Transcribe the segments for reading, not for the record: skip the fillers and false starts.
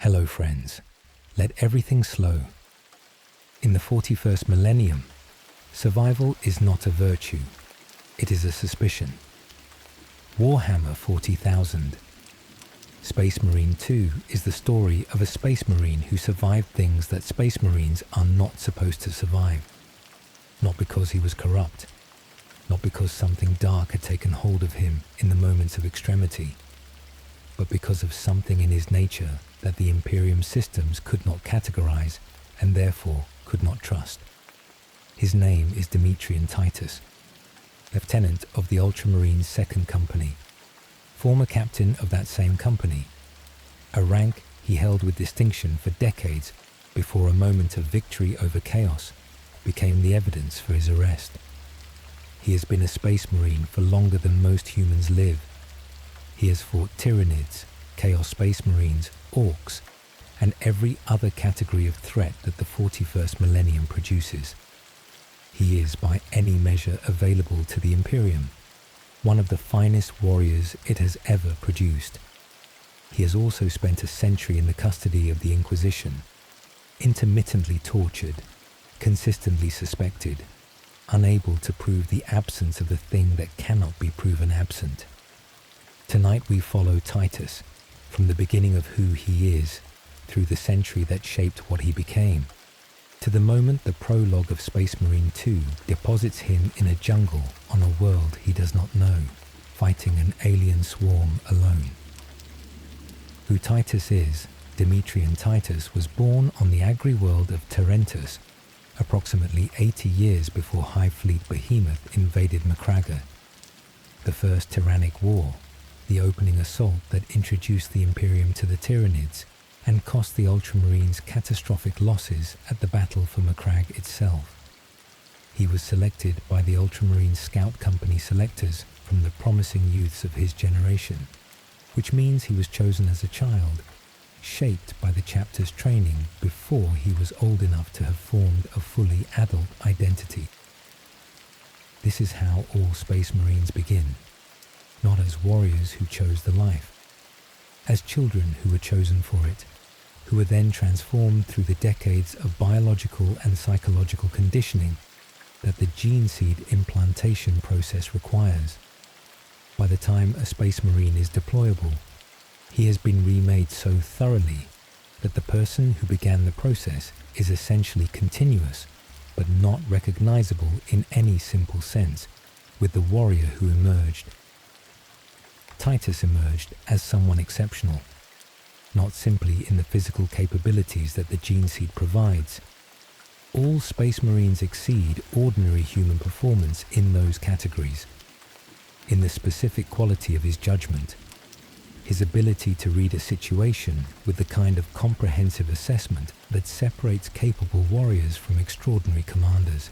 Hello friends, let everything slow. In the 41st millennium, survival is not a virtue, it is a suspicion. Warhammer 40,000. Space Marine 2 is the story of a Space Marine who survived things that Space Marines are not supposed to survive. Not because he was corrupt, not because something dark had taken hold of him in the moments of extremity, but because of something in his nature that the Imperium systems could not categorize and therefore could not trust. His name is Demetrian Titus, lieutenant of the Ultramarines 2nd Company, former captain of that same company, a rank he held with distinction for decades before a moment of victory over chaos became the evidence for his arrest. He has been a Space Marine for longer than most humans live. He has fought Tyranids, Chaos Space Marines, Orcs, and every other category of threat that the 41st millennium produces. He is, by any measure available to the Imperium, one of the finest warriors it has ever produced. He has also spent a century in the custody of the Inquisition, intermittently tortured, consistently suspected, unable to prove the absence of the thing that cannot be proven absent. Tonight we follow Titus, from the beginning of who he is, through the century that shaped what he became, to the moment the prologue of Space Marine 2 deposits him in a jungle on a world he does not know, fighting an alien swarm alone. Who Titus is, Demetrian Titus was born on the agri-world of Tarentus, approximately 80 years before High Fleet Behemoth invaded Macraga. The First Tyrannic War, the opening assault that introduced the Imperium to the Tyranids and cost the Ultramarines catastrophic losses at the battle for Macragge itself. He was selected by the Ultramarine Scout Company selectors from the promising youths of his generation, which means he was chosen as a child, shaped by the chapter's training before he was old enough to have formed a fully adult identity. This is how all Space Marines begin. Not as warriors who chose the life, as children who were chosen for it, who were then transformed through the decades of biological and psychological conditioning that the gene seed implantation process requires. By the time a Space Marine is deployable, he has been remade so thoroughly that the person who began the process is essentially continuous, but not recognizable in any simple sense with the warrior who emerged. Titus emerged as someone exceptional, not simply in the physical capabilities that the gene seed provides. All Space Marines exceed ordinary human performance in those categories, in the specific quality of his judgment, his ability to read a situation with the kind of comprehensive assessment that separates capable warriors from extraordinary commanders,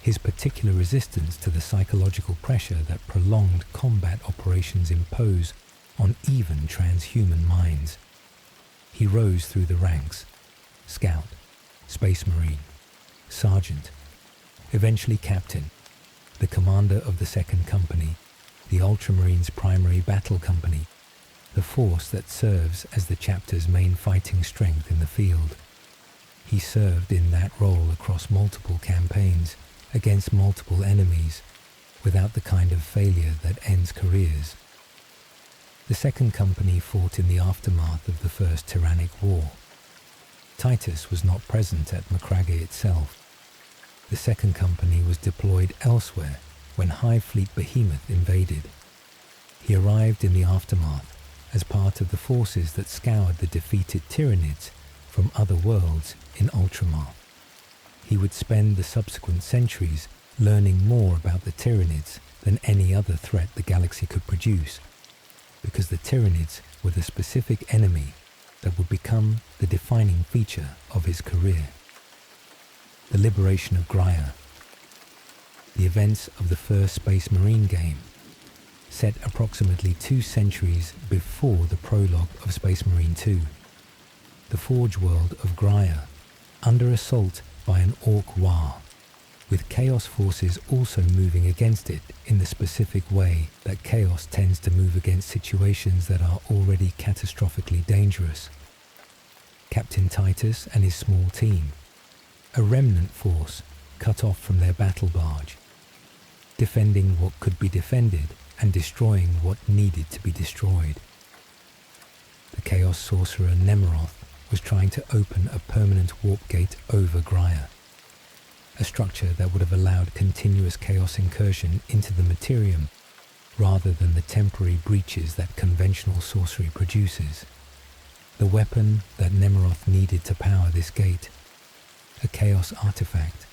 his particular resistance to the psychological pressure that prolonged combat operations impose on even transhuman minds. He rose through the ranks, Scout, Space Marine, Sergeant, eventually Captain, the commander of the 2nd Company, the Ultramarines' primary battle company, the force that serves as the chapter's main fighting strength in the field. He served in that role across multiple campaigns, against multiple enemies, without the kind of failure that ends careers. The 2nd Company fought in the aftermath of the First Tyrannic War. Titus was not present at Macragge itself. The 2nd Company was deployed elsewhere when High Fleet Behemoth invaded. He arrived in the aftermath as part of the forces that scoured the defeated Tyranids from other worlds in Ultramar. He would spend the subsequent centuries learning more about the Tyranids than any other threat the galaxy could produce, because the Tyranids were the specific enemy that would become the defining feature of his career. The liberation of Graia. The events of the first Space Marine game, set approximately 2 centuries before the prologue of Space Marine 2. The Forge World of Graia, under assault by an Orc War, with Chaos forces also moving against it in the specific way that Chaos tends to move against situations that are already catastrophically dangerous. Captain Titus and his small team, a remnant force cut off from their battle barge, defending what could be defended and destroying what needed to be destroyed. The Chaos Sorcerer Nemeroth was trying to open a permanent warp gate over Graia, a structure that would have allowed continuous chaos incursion into the Materium rather than the temporary breaches that conventional sorcery produces. The weapon that Nemeroth needed to power this gate, a chaos artefact,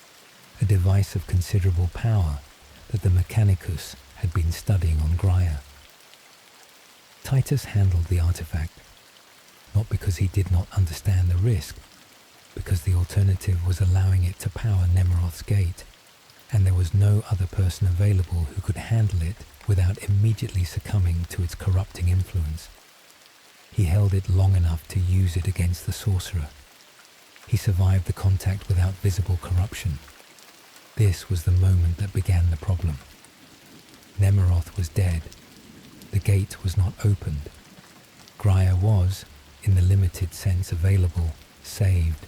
a device of considerable power that the Mechanicus had been studying on Graia. Titus handled the artefact, not because he did not understand the risk, because the alternative was allowing it to power Nemeroth's gate, and there was no other person available who could handle it without immediately succumbing to its corrupting influence. He held it long enough to use it against the sorcerer. He survived the contact without visible corruption. This was the moment that began the problem. Nemeroth was dead. The gate was not opened. Graia was, in the limited sense available, saved.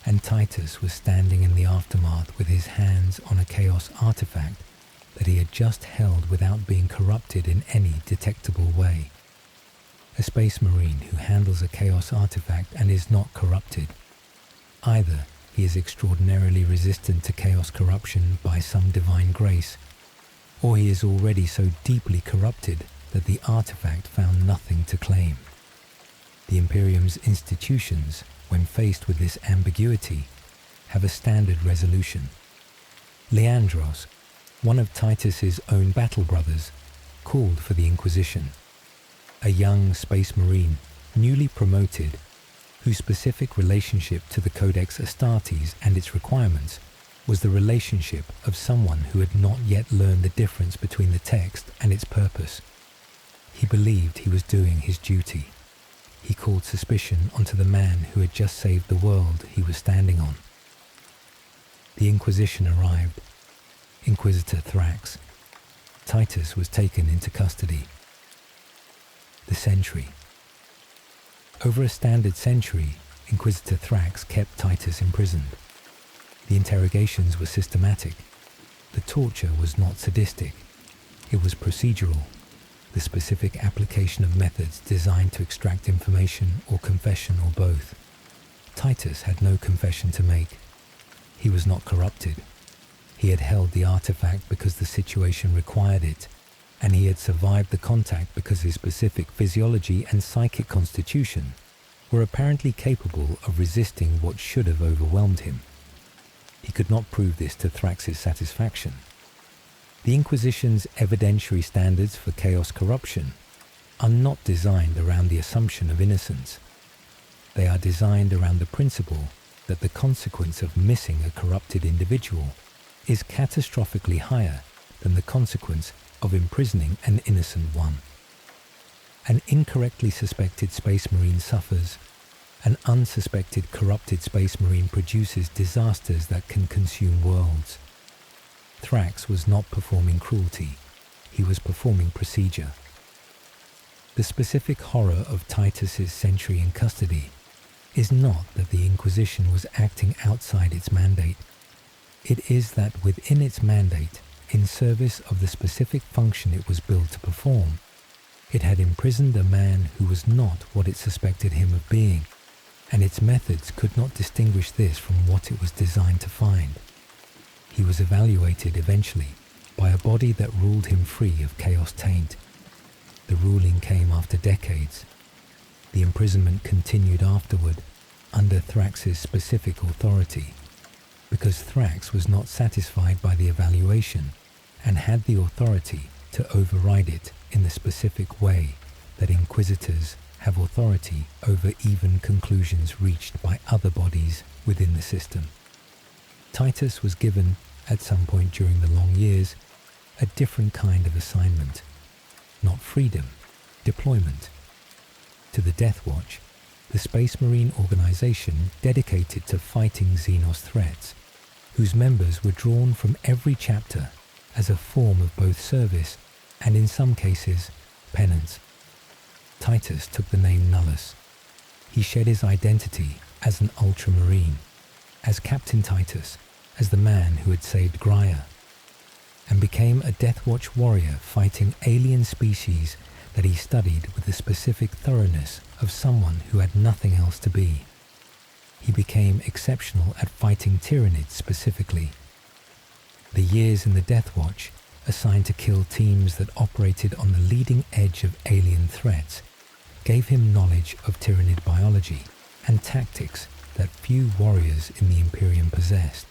And Titus was standing in the aftermath with his hands on a chaos artifact that he had just held without being corrupted in any detectable way. A space marine who handles a chaos artifact and is not corrupted. Either he is extraordinarily resistant to chaos corruption by some divine grace, or he is already so deeply corrupted that the artifact found nothing to claim. The Imperium's institutions, when faced with this ambiguity, have a standard resolution. Leandros, one of Titus's own battle brothers, called for the Inquisition. A young space marine, newly promoted, whose specific relationship to the Codex Astartes and its requirements was the relationship of someone who had not yet learned the difference between the text and its purpose. He believed he was doing his duty. He called suspicion onto the man who had just saved the world he was standing on. The Inquisition arrived. Inquisitor Thrax. Titus was taken into custody. The Sentry. Over a standard century, Inquisitor Thrax kept Titus imprisoned. The interrogations were systematic. The torture was not sadistic. It was procedural, the specific application of methods designed to extract information or confession or both. Titus had no confession to make. He was not corrupted. He had held the artifact because the situation required it, and he had survived the contact because his specific physiology and psychic constitution were apparently capable of resisting what should have overwhelmed him. He could not prove this to Thrax's satisfaction. The Inquisition's evidentiary standards for chaos corruption are not designed around the assumption of innocence. They are designed around the principle that the consequence of missing a corrupted individual is catastrophically higher than the consequence of imprisoning an innocent one. An incorrectly suspected space marine suffers. An unsuspected corrupted space marine produces disasters that can consume worlds. Thrax was not performing cruelty. He was performing procedure. The specific horror of Titus's sentry in custody is not that the Inquisition was acting outside its mandate. It is that within its mandate, in service of the specific function it was built to perform, it had imprisoned a man who was not what it suspected him of being, and its methods could not distinguish this from what it was designed to find. He was evaluated eventually by a body that ruled him free of chaos taint. The ruling came after decades. The imprisonment continued afterward under Thrax's specific authority, because Thrax was not satisfied by the evaluation and had the authority to override it in the specific way that Inquisitors have authority over even conclusions reached by other bodies within the system. Titus was given, at some point during the long years, a different kind of assignment. Not freedom, deployment. To the Death Watch, the Space Marine organization dedicated to fighting Xenos threats, whose members were drawn from every chapter as a form of both service and, in some cases, penance. Titus took the name Nullus. He shed his identity as an Ultramarine, as Captain Titus, as the man who had saved Graia, and became a Deathwatch warrior fighting alien species that he studied with the specific thoroughness of someone who had nothing else to be. He became exceptional at fighting Tyranids specifically. The years in the Deathwatch, assigned to kill teams that operated on the leading edge of alien threats, gave him knowledge of Tyranid biology and tactics that few warriors in the Imperium possessed.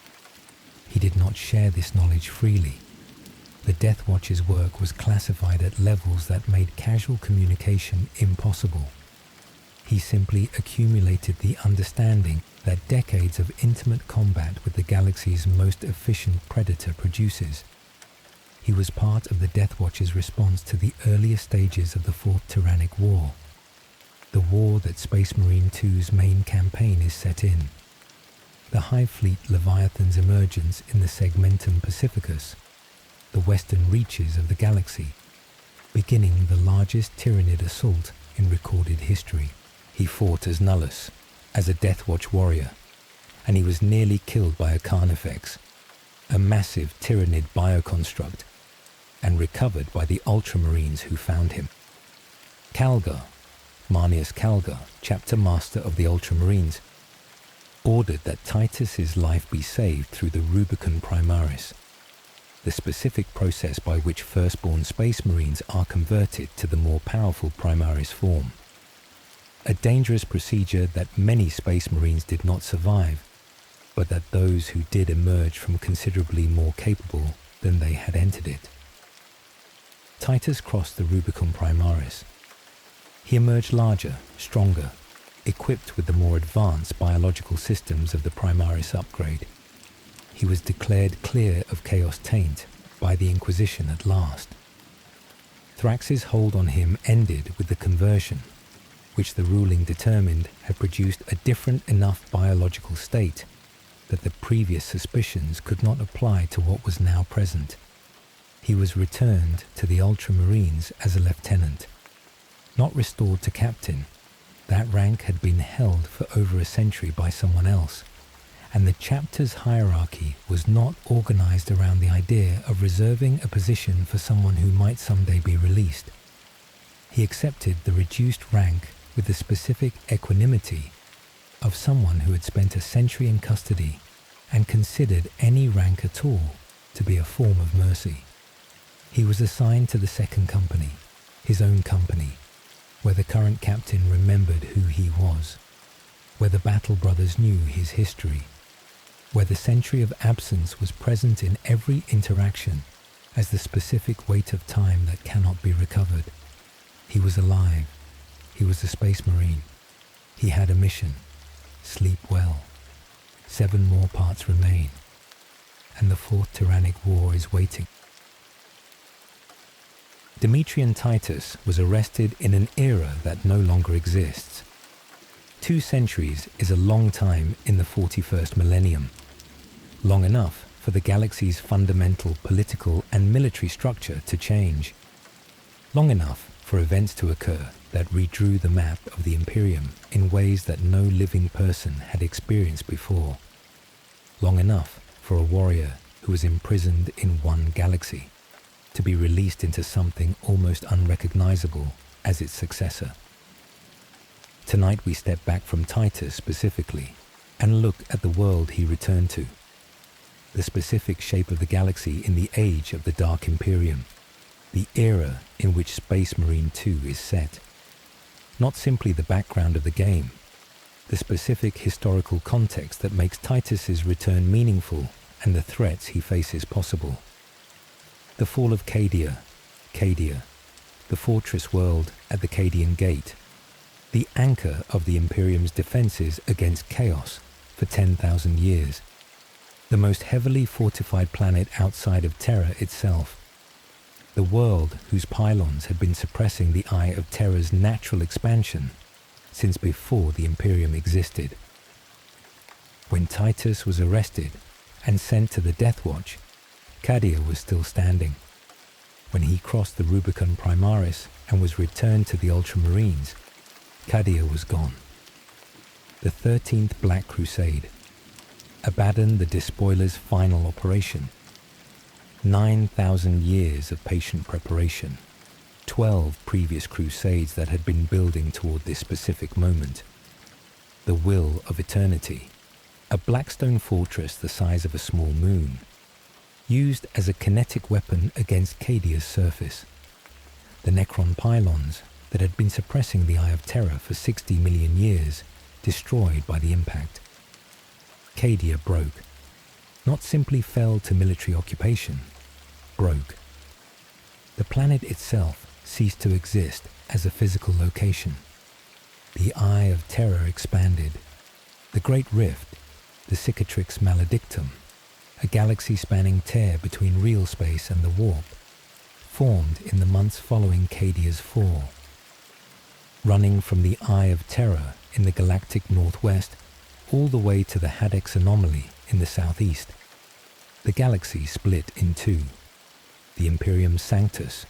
He did not share this knowledge freely. The Deathwatch's work was classified at levels that made casual communication impossible. He simply accumulated the understanding that decades of intimate combat with the galaxy's most efficient predator produces. He was part of the Deathwatch's response to the earlier stages of the Fourth Tyrannic War, the war that Space Marine 2's main campaign is set in. The Hive Fleet Leviathan's emergence in the Segmentum Pacificus, the western reaches of the galaxy, beginning the largest Tyranid assault in recorded history. He fought as Nullus, as a Deathwatch warrior, and he was nearly killed by a Carnifex, a massive Tyranid bioconstruct, and recovered by the Ultramarines who found him. Calgar, Marneus Calgar, chapter master of the Ultramarines, ordered that Titus's life be saved through the Rubicon Primaris, the specific process by which firstborn Space Marines are converted to the more powerful Primaris form. A dangerous procedure that many Space Marines did not survive, but that those who did emerged from considerably more capable than they had entered it. Titus crossed the Rubicon Primaris. He emerged larger, stronger, equipped with the more advanced biological systems of the Primaris upgrade. He was declared clear of Chaos Taint by the Inquisition at last. Thrax's hold on him ended with the conversion, which the ruling determined had produced a different enough biological state that the previous suspicions could not apply to what was now present. He was returned to the Ultramarines as a lieutenant, not restored to captain. That rank had been held for over a century by someone else, and the chapter's hierarchy was not organized around the idea of reserving a position for someone who might someday be released. He accepted the reduced rank with the specific equanimity of someone who had spent a century in custody and considered any rank at all to be a form of mercy. He was assigned to the second company, his own company, where the current captain remembered who he was, where the Battle Brothers knew his history, where the century of absence was present in every interaction as the specific weight of time that cannot be recovered. He was alive. He was a Space Marine. He had a mission. Sleep well. 7 more parts remain, and the Fourth Tyrannic War is waiting. Demetrian Titus was arrested in an era that no longer exists. 2 centuries is a long time in the 41st millennium, long enough for the galaxy's fundamental political and military structure to change, long enough for events to occur that redrew the map of the Imperium in ways that no living person had experienced before, long enough for a warrior who was imprisoned in one galaxy to be released into something almost unrecognizable as its successor. Tonight we step back from Titus specifically and look at the world he returned to, the specific shape of the galaxy in the age of the Dark Imperium, the era in which Space Marine 2 is set. Not simply the background of the game, the specific historical context that makes Titus's return meaningful and the threats he faces possible. The fall of Cadia, the fortress world at the Cadian Gate, the anchor of the Imperium's defenses against chaos for 10,000 years, the most heavily fortified planet outside of Terra itself, the world whose pylons had been suppressing the eye of Terra's natural expansion since before the Imperium existed. When Titus was arrested and sent to the Deathwatch, Cadia was still standing. When he crossed the Rubicon Primaris and was returned to the Ultramarines, Cadia was gone. The 13th Black Crusade. Abaddon the Despoiler's final operation. 9,000 years of patient preparation. 12 previous crusades that had been building toward this specific moment. The Will of Eternity. A blackstone fortress the size of a small moon, used as a kinetic weapon against Cadia's surface. The Necron pylons that had been suppressing the Eye of Terror for 60 million years, destroyed by the impact. Cadia broke. Not simply fell to military occupation, broke. The planet itself ceased to exist as a physical location. The Eye of Terror expanded. The Great Rift, the Cicatrix Maledictum, a galaxy-spanning tear between real space and the warp, formed in the months following Cadia's fall. Running from the Eye of Terror in the galactic northwest all the way to the Hadex anomaly in the southeast, the galaxy split in two. The Imperium Sanctus,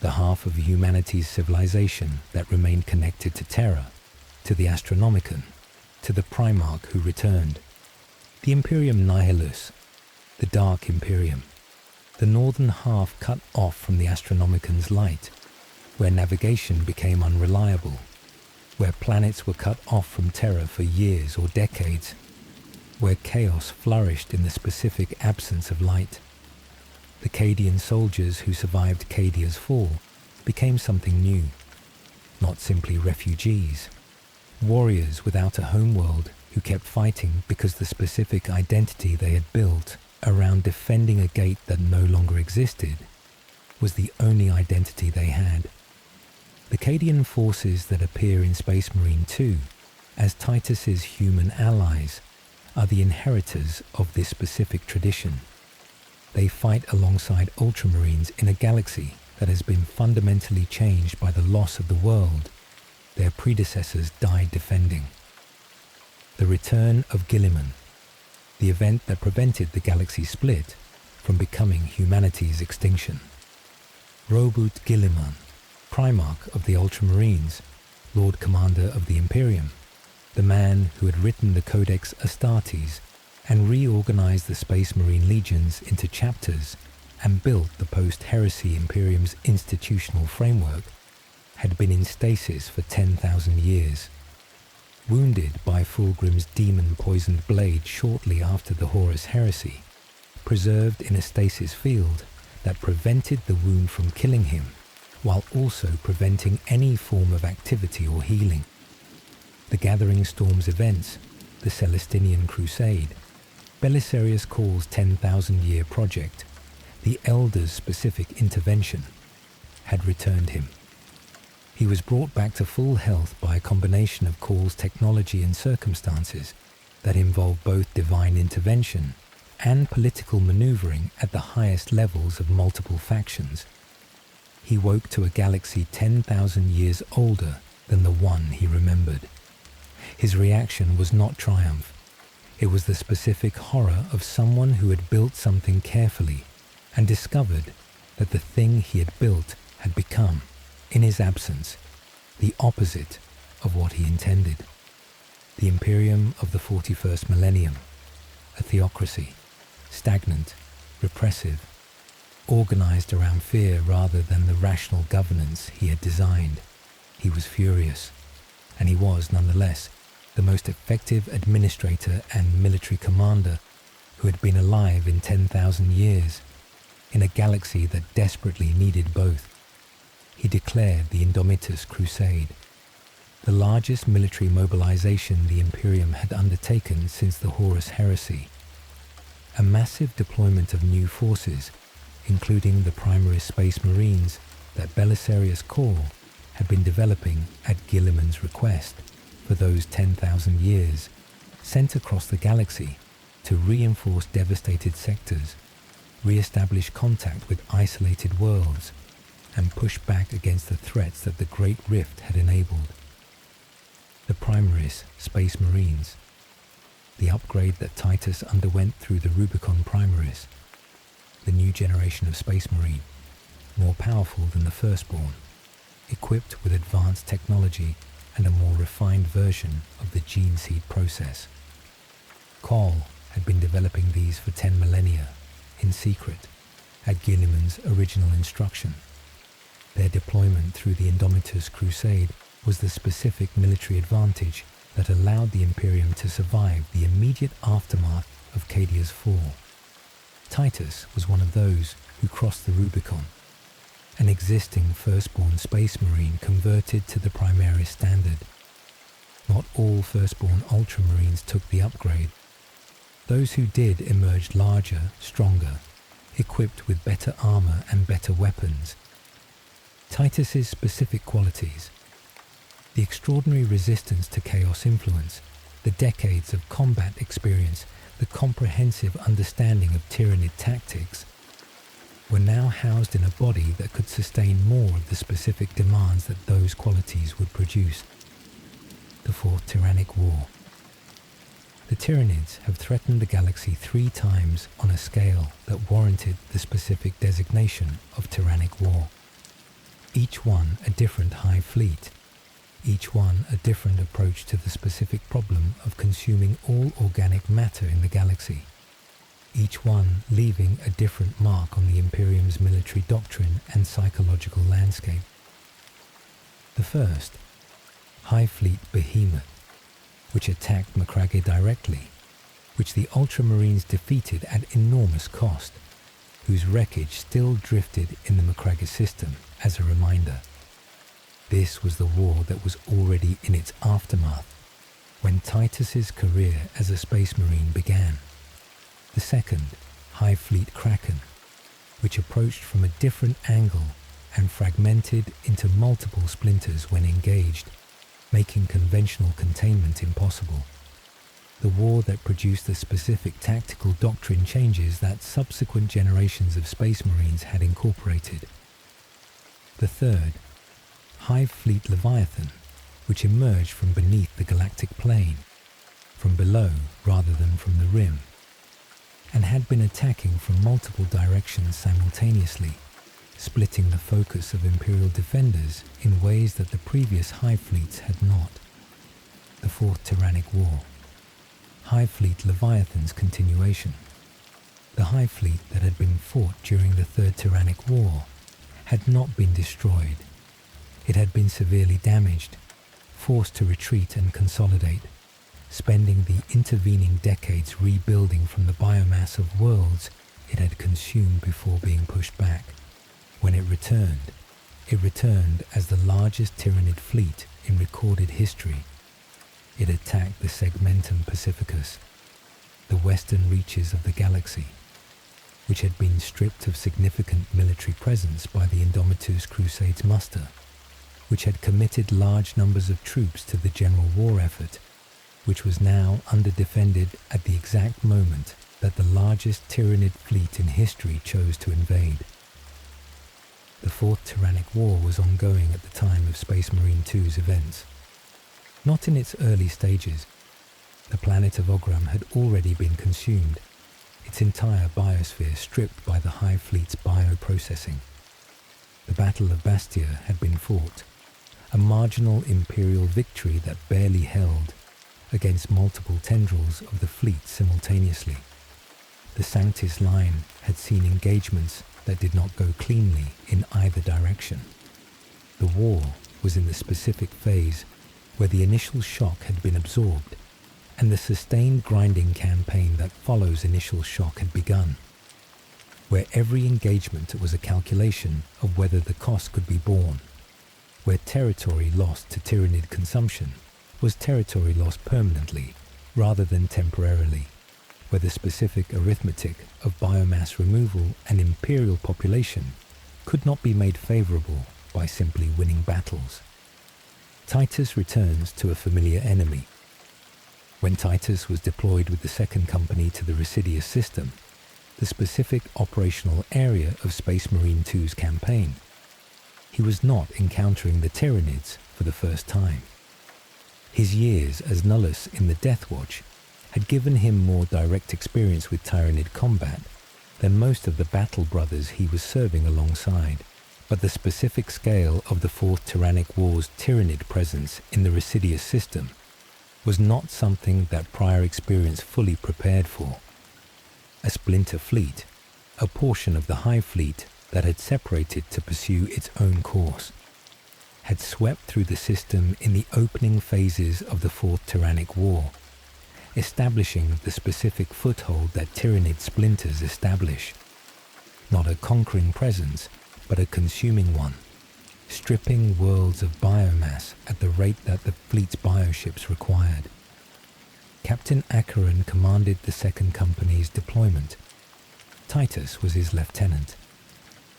the half of humanity's civilization that remained connected to Terra, to the Astronomicon, to the Primarch who returned. The Imperium Nihilus, the Dark Imperium, the northern half cut off from the Astronomicon's light, where navigation became unreliable, where planets were cut off from Terra for years or decades, where chaos flourished in the specific absence of light. The Cadian soldiers who survived Cadia's fall became something new, not simply refugees, warriors without a homeworld who kept fighting because the specific identity they had built around defending a gate that no longer existed was the only identity they had. The Cadian forces that appear in Space Marine 2 as Titus's human allies are the inheritors of this specific tradition. They fight alongside Ultramarines in a galaxy that has been fundamentally changed by the loss of the world their predecessors died defending. The return of Guilliman, the event that prevented the galaxy split from becoming humanity's extinction. Robert Guilliman, Primarch of the Ultramarines, Lord Commander of the Imperium, the man who had written the Codex Astartes and reorganized the Space Marine legions into chapters and built the post-heresy Imperium's institutional framework, had been in stasis for 10,000 years. Wounded by Fulgrim's demon-poisoned blade shortly after the Horus heresy, preserved in a stasis field that prevented the wound from killing him, while also preventing any form of activity or healing. The Gathering Storms events, the Celestinian Crusade, Belisarius Caul's 10,000-year project, the Elders' specific intervention, had returned him. He was brought back to full health by a combination of Caul's technology and circumstances that involved both divine intervention and political maneuvering at the highest levels of multiple factions. He woke to a galaxy 10,000 years older than the one he remembered. His reaction was not triumph. It was the specific horror of someone who had built something carefully and discovered that the thing he had built had become, in his absence, the opposite of what he intended. The Imperium of the 41st millennium, a theocracy, stagnant, repressive, organized around fear rather than the rational governance he had designed. He was furious, and he was, nonetheless, the most effective administrator and military commander who had been alive in 10,000 years, in a galaxy that desperately needed both. He declared the Indomitus Crusade, the largest military mobilization the Imperium had undertaken since the Horus heresy. A massive deployment of new forces, including the Primaris Space Marines that Belisarius Caul had been developing at Guilliman's request for those 10,000 years, sent across the galaxy to reinforce devastated sectors, re-establish contact with isolated worlds, and push back against the threats that the Great Rift had enabled. The Primaris Space Marines, the upgrade that Titus underwent through the Rubicon Primaris, the new generation of Space Marine, more powerful than the Firstborn, equipped with advanced technology and a more refined version of the gene seed process. Coll had been developing these for 10 millennia, in secret, at Guilliman's original instruction. Their deployment through the Indomitus crusade was the specific military advantage that allowed the Imperium to survive the immediate aftermath of Cadia's fall. Titus was one of those who crossed the Rubicon, an existing firstborn space marine converted to the Primaris standard. Not all firstborn Ultramarines took the upgrade. Those who did emerged larger, stronger, equipped with better armor and better weapons. Titus's specific qualities: the extraordinary resistance to chaos influence, the decades of combat experience, the comprehensive understanding of Tyranid tactics, were now housed in a body that could sustain more of the specific demands that those qualities would produce. The Fourth Tyrannic War. The Tyranids have threatened the galaxy 3 times on a scale that warranted the specific designation of Tyrannic War. Each one a different high fleet, each one a different approach to the specific problem of consuming all organic matter in the galaxy, each one leaving a different mark on the Imperium's military doctrine and psychological landscape. The first, High Fleet Behemoth, which attacked Macragge directly, which the Ultramarines defeated at enormous cost, whose wreckage still drifted in the Macragge system as a reminder. This was the war that was already in its aftermath when Titus's career as a space marine began. The second, High Fleet Kraken, which approached from a different angle and fragmented into multiple splinters when engaged, making conventional containment impossible. The war that produced the specific tactical doctrine changes that subsequent generations of space marines had incorporated. The third, High Fleet Leviathan, which emerged from beneath the galactic plane, from below rather than from the rim, and had been attacking from multiple directions simultaneously, splitting the focus of Imperial defenders in ways that the previous High Fleets had not. The Fourth Tyrannic War. High Fleet Leviathan's continuation. The High Fleet that had been fought during the Third Tyrannic War had not been destroyed. It had been severely damaged, forced to retreat and consolidate, spending the intervening decades rebuilding from the biomass of worlds it had consumed before being pushed back. When it returned as the largest Tyranid fleet in recorded history. It attacked the Segmentum Pacificus, the western reaches of the galaxy, which had been stripped of significant military presence by the Indomitus Crusade's muster, which had committed large numbers of troops to the general war effort, which was now under-defended at the exact moment that the largest Tyranid fleet in history chose to invade. The Fourth Tyrannic War was ongoing at the time of Space Marine 2's events. Not in its early stages. The planet of Ogram had already been consumed, its entire biosphere stripped by the High Fleet's bioprocessing. The Battle of Bastia had been fought, a marginal Imperial victory that barely held against multiple tendrils of the fleet simultaneously. The Sanctis line had seen engagements that did not go cleanly in either direction. The war was in the specific phase where the initial shock had been absorbed, and the sustained grinding campaign that follows initial shock had begun, where every engagement was a calculation of whether the cost could be borne, where territory lost to Tyranid consumption was territory lost permanently rather than temporarily, where the specific arithmetic of biomass removal and imperial population could not be made favorable by simply winning battles. Titus returns to a familiar enemy. When Titus was deployed with the Second Company to the Recidious System, the specific operational area of Space Marine 2's campaign, he was not encountering the Tyranids for the first time. His years as Nullus in the Death Watch had given him more direct experience with Tyranid combat than most of the battle brothers he was serving alongside, But the specific scale of the Fourth Tyrannic War's Tyrannid presence in the Recidious System was not something that prior experience fully prepared for. A splinter fleet, a portion of the Hive Fleet that had separated to pursue its own course, had swept through the system in the opening phases of the Fourth Tyrannic War, establishing the specific foothold that Tyrannid splinters establish. Not a conquering presence, but a consuming one, stripping worlds of biomass at the rate that the fleet's bioships required. Captain Acheron commanded the second company's deployment. Titus was his lieutenant,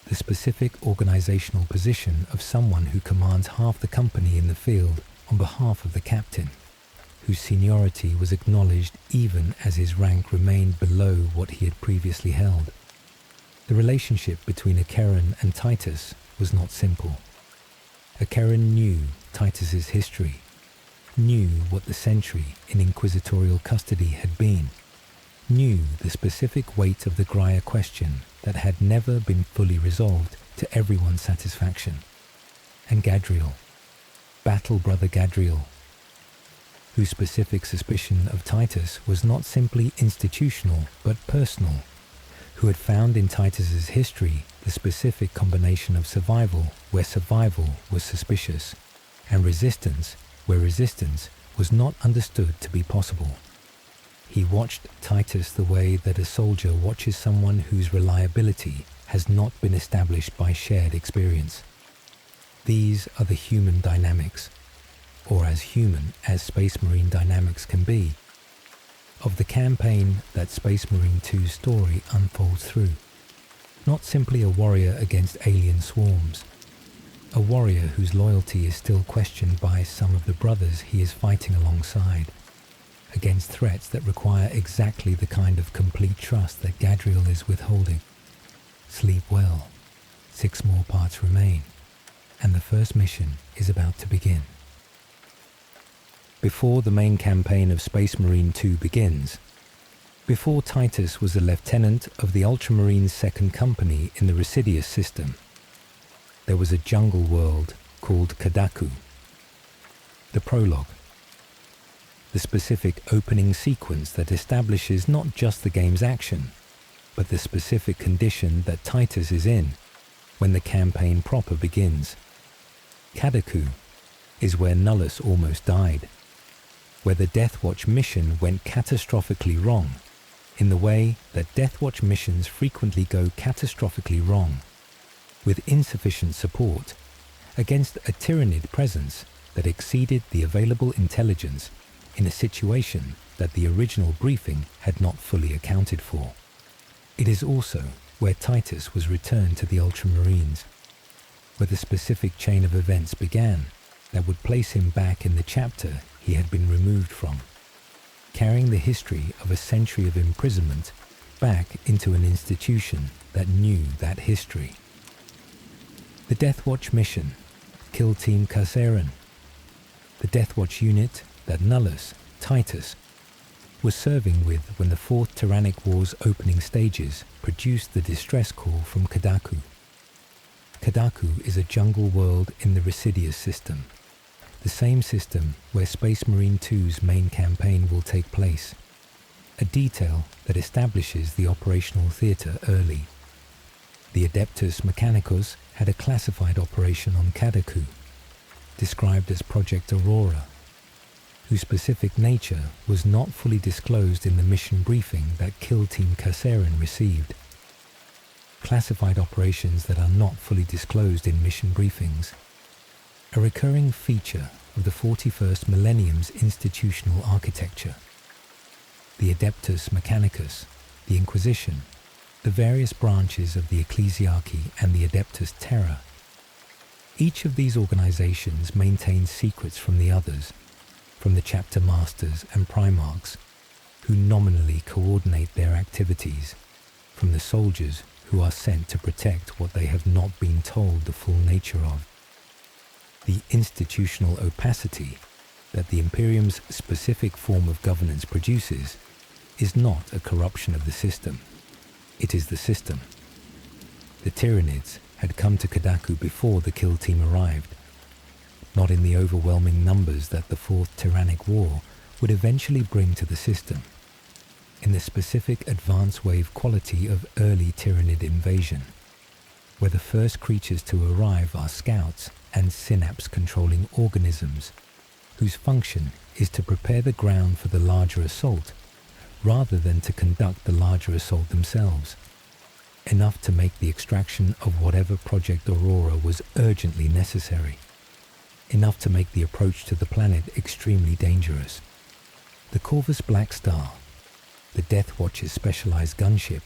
the specific organizational position of someone who commands half the company in the field on behalf of the captain, whose seniority was acknowledged even as his rank remained below what he had previously held. The relationship between Acheron and Titus was not simple. Acheron knew Titus's history, knew what the century in Inquisitorial custody had been, knew the specific weight of the Graia question that had never been fully resolved to everyone's satisfaction. And Gadriel, Battle Brother Gadriel, whose specific suspicion of Titus was not simply institutional but personal, who had found in Titus's history the specific combination of survival where survival was suspicious, and resistance where resistance was not understood to be possible. He watched Titus the way that a soldier watches someone whose reliability has not been established by shared experience. These are the human dynamics, or as human as Space Marine dynamics can be, of the campaign that Space Marine 2's story unfolds through. Not simply a warrior against alien swarms, a warrior whose loyalty is still questioned by some of the brothers he is fighting alongside, against threats that require exactly the kind of complete trust that Gadriel is withholding. Sleep well. 6 more parts remain, and the first mission is about to begin. Before the main campaign of Space Marine 2 begins, before Titus was a lieutenant of the Ultramarines' second company in the Recidious System, there was a jungle world called Kadaku. The prologue, the specific opening sequence that establishes not just the game's action, but the specific condition that Titus is in when the campaign proper begins. Kadaku is where Nullus almost died, where the Deathwatch mission went catastrophically wrong, in the way that Deathwatch missions frequently go catastrophically wrong, with insufficient support, against a Tyrannid presence that exceeded the available intelligence in a situation that the original briefing had not fully accounted for. It is also where Titus was returned to the Ultramarines, where the specific chain of events began that would place him back in the chapter he had been removed from, carrying the history of a century of imprisonment back into an institution that knew that history. The Deathwatch mission, Kill Team Kaseran, the Deathwatch unit that Nullus, Titus, was serving with when the Fourth Tyrannic War's opening stages produced the distress call from Kadaku. Kadaku is a jungle world in the Recidious System, the same system where Space Marine 2's main campaign will take place, a detail that establishes the operational theatre early. The Adeptus Mechanicus had a classified operation on Kadaku, described as Project Aurora, whose specific nature was not fully disclosed in the mission briefing that Kill Team Kaseran received. Classified operations that are not fully disclosed in mission briefings, a recurring feature of the 41st millennium's institutional architecture. The Adeptus Mechanicus, the Inquisition, the various branches of the Ecclesiarchy and the Adeptus Terra. Each of these organizations maintains secrets from the others, from the chapter masters and primarchs, who nominally coordinate their activities, from the soldiers who are sent to protect what they have not been told the full nature of. The institutional opacity that the Imperium's specific form of governance produces is not a corruption of the system. It is the system. The Tyrannids had come to Kadaku before the kill team arrived, not in the overwhelming numbers that the Fourth Tyrannic War would eventually bring to the system, in the specific advance wave quality of early Tyranid invasion, where the first creatures to arrive are scouts and synapse-controlling organisms, whose function is to prepare the ground for the larger assault, rather than to conduct the larger assault themselves, enough to make the extraction of whatever Project Aurora was urgently necessary, enough to make the approach to the planet extremely dangerous. The Corvus Black Star, the Death Watch's specialized gunship,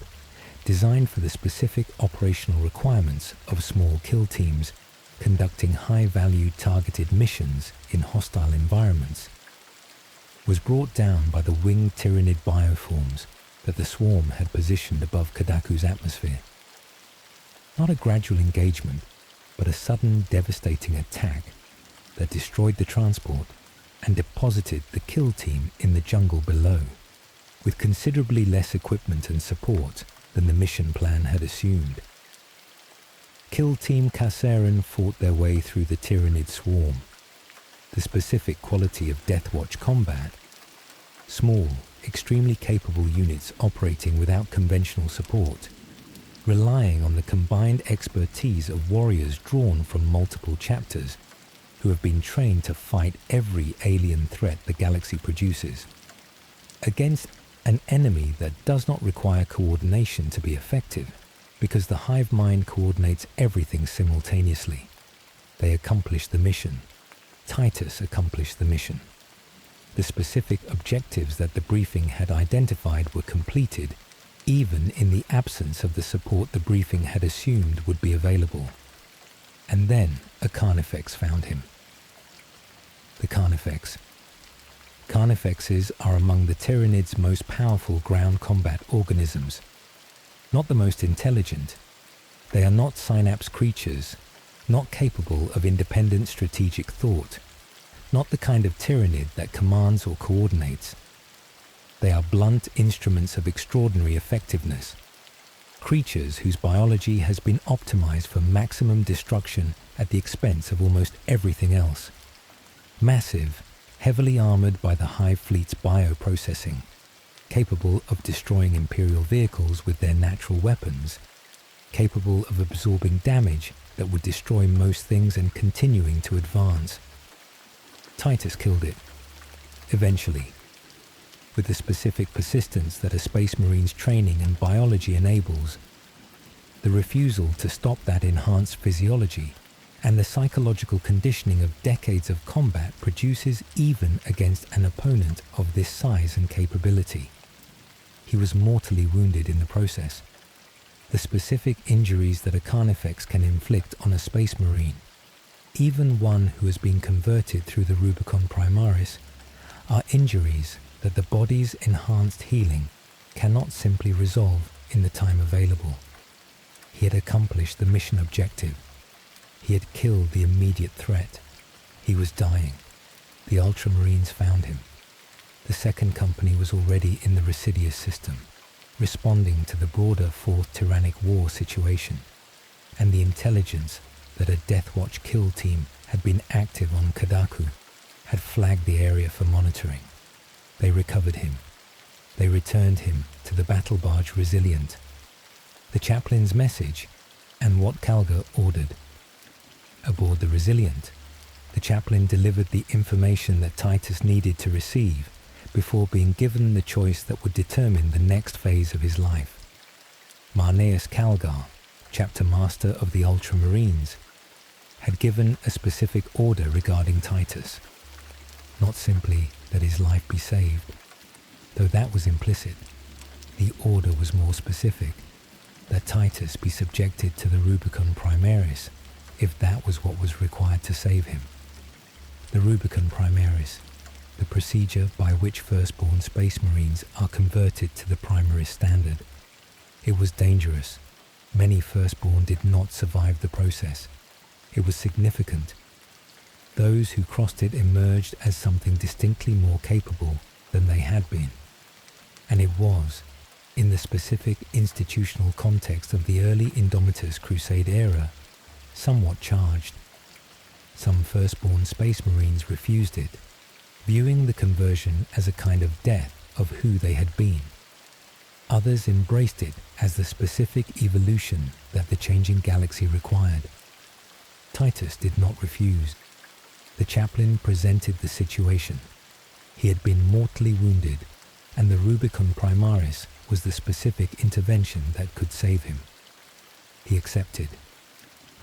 designed for the specific operational requirements of small kill teams conducting high-value targeted missions in hostile environments, was brought down by the winged Tyranid bioforms that the swarm had positioned above Kadaku's atmosphere. Not a gradual engagement, but a sudden devastating attack that destroyed the transport and deposited the kill team in the jungle below, with considerably less equipment and support than the mission plan had assumed. Kill Team Kasserin fought their way through the Tyranid swarm, the specific quality of Deathwatch combat. Small, extremely capable units operating without conventional support, relying on the combined expertise of warriors drawn from multiple chapters who have been trained to fight every alien threat the galaxy produces, against an enemy that does not require coordination to be effective, because the hive mind coordinates everything simultaneously. They accomplish the mission. Titus accomplished the mission. The specific objectives that the briefing had identified were completed, even in the absence of the support the briefing had assumed would be available. And then a Carnifex found him. The Carnifex. Carnifexes are among the Tyranids' most powerful ground combat organisms. Not the most intelligent. They are not synapse creatures, not capable of independent strategic thought, not the kind of Tyranid that commands or coordinates. They are blunt instruments of extraordinary effectiveness, creatures whose biology has been optimized for maximum destruction at the expense of almost everything else. Massive, heavily armored by the Hive Fleet's bioprocessing, capable of destroying Imperial vehicles with their natural weapons, capable of absorbing damage that would destroy most things and continuing to advance. Titus killed it, eventually, with the specific persistence that a Space Marine's training and biology enables, the refusal to stop that enhanced physiology, and the psychological conditioning of decades of combat produces even against an opponent of this size and capability. He was mortally wounded in the process. The specific injuries that a Carnifex can inflict on a Space Marine, even one who has been converted through the Rubicon Primaris, are injuries that the body's enhanced healing cannot simply resolve in the time available. He had accomplished the mission objective. He had killed the immediate threat. He was dying. The Ultramarines found him. The second company was already in the Recidious System, responding to the broader Fourth Tyrannic War situation, and the intelligence that a Deathwatch kill team had been active on Kadaku had flagged the area for monitoring. They recovered him. They returned him to the battle barge Resilient. The chaplain's message and what Calgar ordered. Aboard the Resilient, the chaplain delivered the information that Titus needed to receive before being given the choice that would determine the next phase of his life. Marneus Calgar, chapter master of the Ultramarines, had given a specific order regarding Titus. Not simply that his life be saved, though that was implicit. The order was more specific, that Titus be subjected to the Rubicon Primaris, if that was what was required to save him. The Rubicon Primaris, the procedure by which firstborn Space Marines are converted to the Primaris standard. It was dangerous. Many firstborn did not survive the process. It was significant. Those who crossed it emerged as something distinctly more capable than they had been. And it was, in the specific institutional context of the early Indomitus Crusade era, somewhat charged. Some firstborn Space Marines refused it, viewing the conversion as a kind of death of who they had been. Others embraced it as the specific evolution that the changing galaxy required. Titus did not refuse. The chaplain presented the situation. He had been mortally wounded, and the Rubicon Primaris was the specific intervention that could save him. He accepted,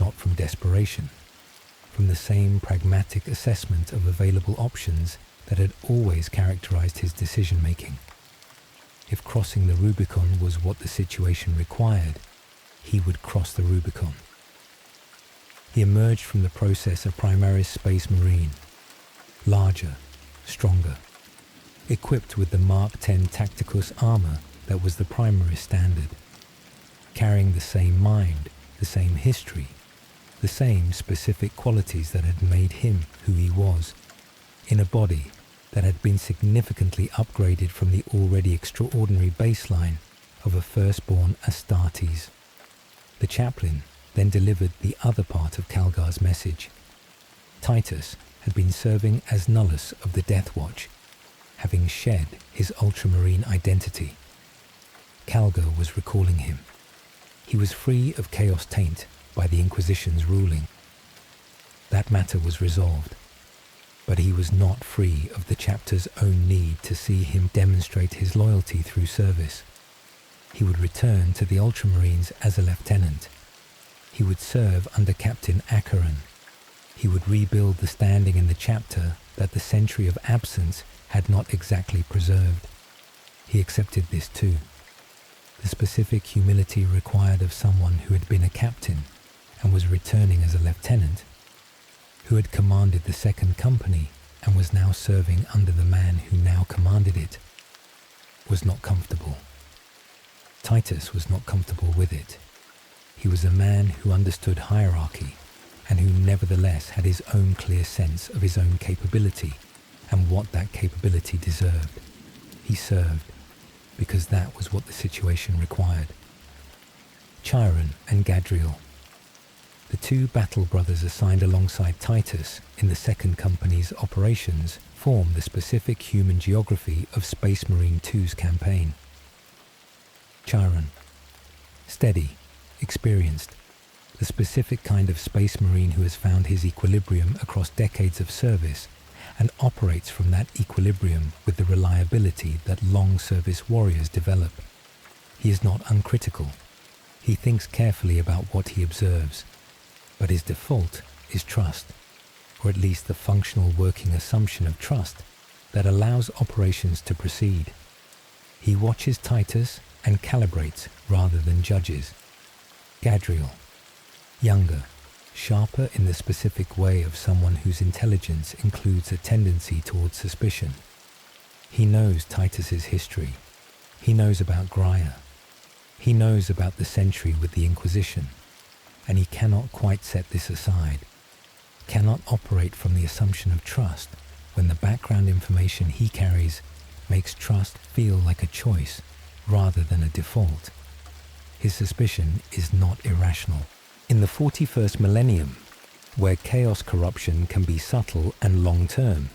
not from desperation, from the same pragmatic assessment of available options that had always characterized his decision-making. If crossing the Rubicon was what the situation required, he would cross the Rubicon. He emerged from the process a Primaris Space Marine, larger, stronger, equipped with the Mark X Tacticus armor that was the Primaris standard, carrying the same mind, the same history, the same specific qualities that had made him who he was, in a body that had been significantly upgraded from the already extraordinary baseline of a firstborn Astartes. The chaplain then delivered the other part of Calgar's message. Titus had been serving as Nullus of the Death Watch, having shed his Ultramarine identity. Calgar was recalling him. He was free of chaos taint by the Inquisition's ruling. That matter was resolved, but he was not free of the chapter's own need to see him demonstrate his loyalty through service. He would return to the Ultramarines as a lieutenant. He would serve under Captain Acheron. He would rebuild the standing in the chapter that the century of absence had not exactly preserved. He accepted this too. The specific humility required of someone who had been a captain and was returning as a lieutenant, who had commanded the second company and was now serving under the man who now commanded it, was not comfortable. Titus was not comfortable with it. He was a man who understood hierarchy and who nevertheless had his own clear sense of his own capability and what that capability deserved. He served because that was what the situation required. Chiron and Gadriel, the two battle brothers assigned alongside Titus in the second company's operations, form the specific human geography of Space Marine 2's campaign. Chiron, steady, experienced, the specific kind of Space Marine who has found his equilibrium across decades of service and operates from that equilibrium with the reliability that long-service warriors develop. He is not uncritical. He thinks carefully about what he observes, but his default is trust, or at least the functional working assumption of trust that allows operations to proceed. He watches Titus and calibrates rather than judges. Gadriel, younger, sharper in the specific way of someone whose intelligence includes a tendency towards suspicion. He knows Titus's history. He knows about Graia. He knows about the century with the Inquisition, and he cannot quite set this aside, cannot operate from the assumption of trust when the background information he carries makes trust feel like a choice rather than a default. His suspicion is not irrational. In the 41st millennium, where chaos corruption can be subtle and long-term,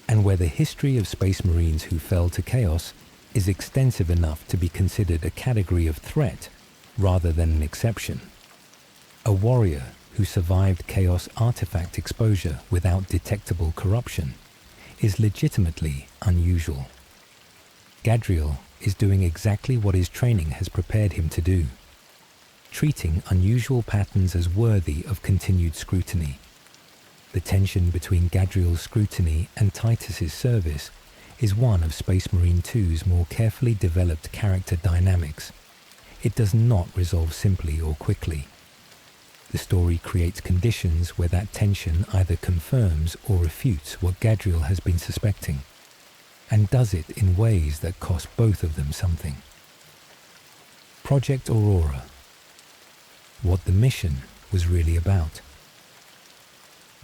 and where the history of Space Marines who fell to chaos is extensive enough to be considered a category of threat rather than an exception, a warrior who survived chaos artifact exposure without detectable corruption is legitimately unusual. Gadriel is doing exactly what his training has prepared him to do, treating unusual patterns as worthy of continued scrutiny. The tension between Gadriel's scrutiny and Titus's service is one of Space Marine 2's more carefully developed character dynamics. It does not resolve simply or quickly. The story creates conditions where that tension either confirms or refutes what Gadriel has been suspecting, and does it in ways that cost both of them something. Project Aurora. What the mission was really about.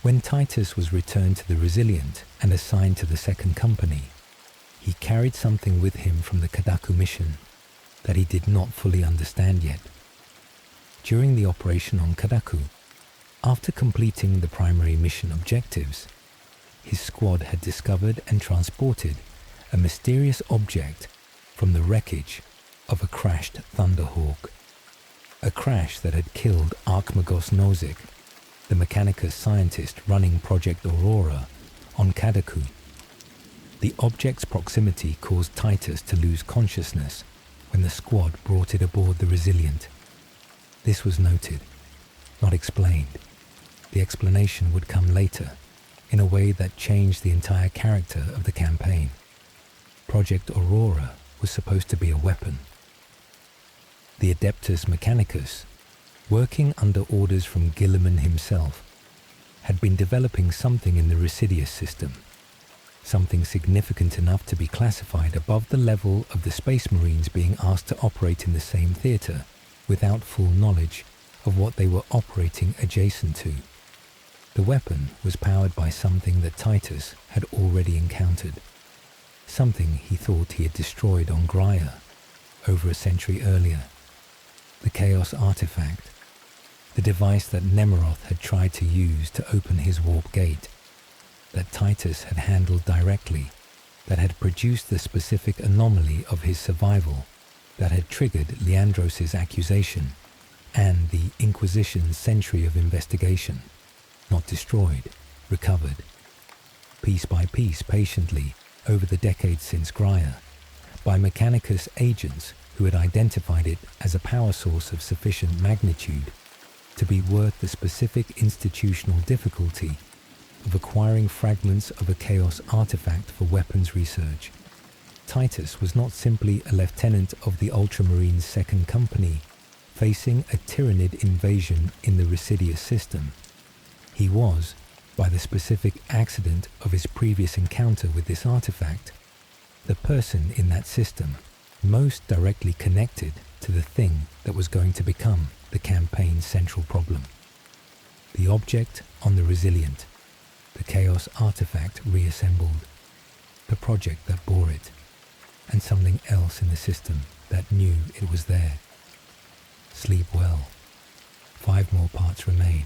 When Titus was returned to the Resilient and assigned to the second company, he carried something with him from the Kadaku mission that he did not fully understand yet. During the operation on Kadaku, After completing the primary mission objectives, his squad had discovered and transported a mysterious object from the wreckage of a crashed Thunderhawk. A crash that had killed Archmagos Nozick, the Mechanicus scientist running Project Aurora on Kadaku. The object's proximity caused Titus to lose consciousness when the squad brought it aboard the Resilient. This was noted, not explained. The explanation would come later, in a way that changed the entire character of the campaign. Project Aurora was supposed to be a weapon. The Adeptus Mechanicus, working under orders from Guilliman himself, had been developing something in the Recidious System, something significant enough to be classified above the level of the Space Marines being asked to operate in the same theatre without full knowledge of what they were operating adjacent to. The weapon was powered by something that Titus had already encountered, something he thought he had destroyed on Graia over a century earlier. The Chaos artefact, the device that Nemeroth had tried to use to open his warp gate, that Titus had handled directly, that had produced the specific anomaly of his survival, that had triggered Leandros' accusation, and the Inquisition's century of investigation, not destroyed, recovered. Piece by piece, patiently, over the decades since Graia, by Mechanicus agents who had identified it as a power source of sufficient magnitude to be worth the specific institutional difficulty of acquiring fragments of a Chaos artifact for weapons research. Titus was not simply a lieutenant of the Ultramarines' Second Company facing a Tyranid invasion in the Recidious System. He was, by the specific accident of his previous encounter with this artifact, the person in that system most directly connected to the thing that was going to become the campaign's central problem. The object on the Resilient, the Chaos artifact reassembled, the project that bore it, and something else in the system that knew it was there. Sleep well. 5 more parts remain,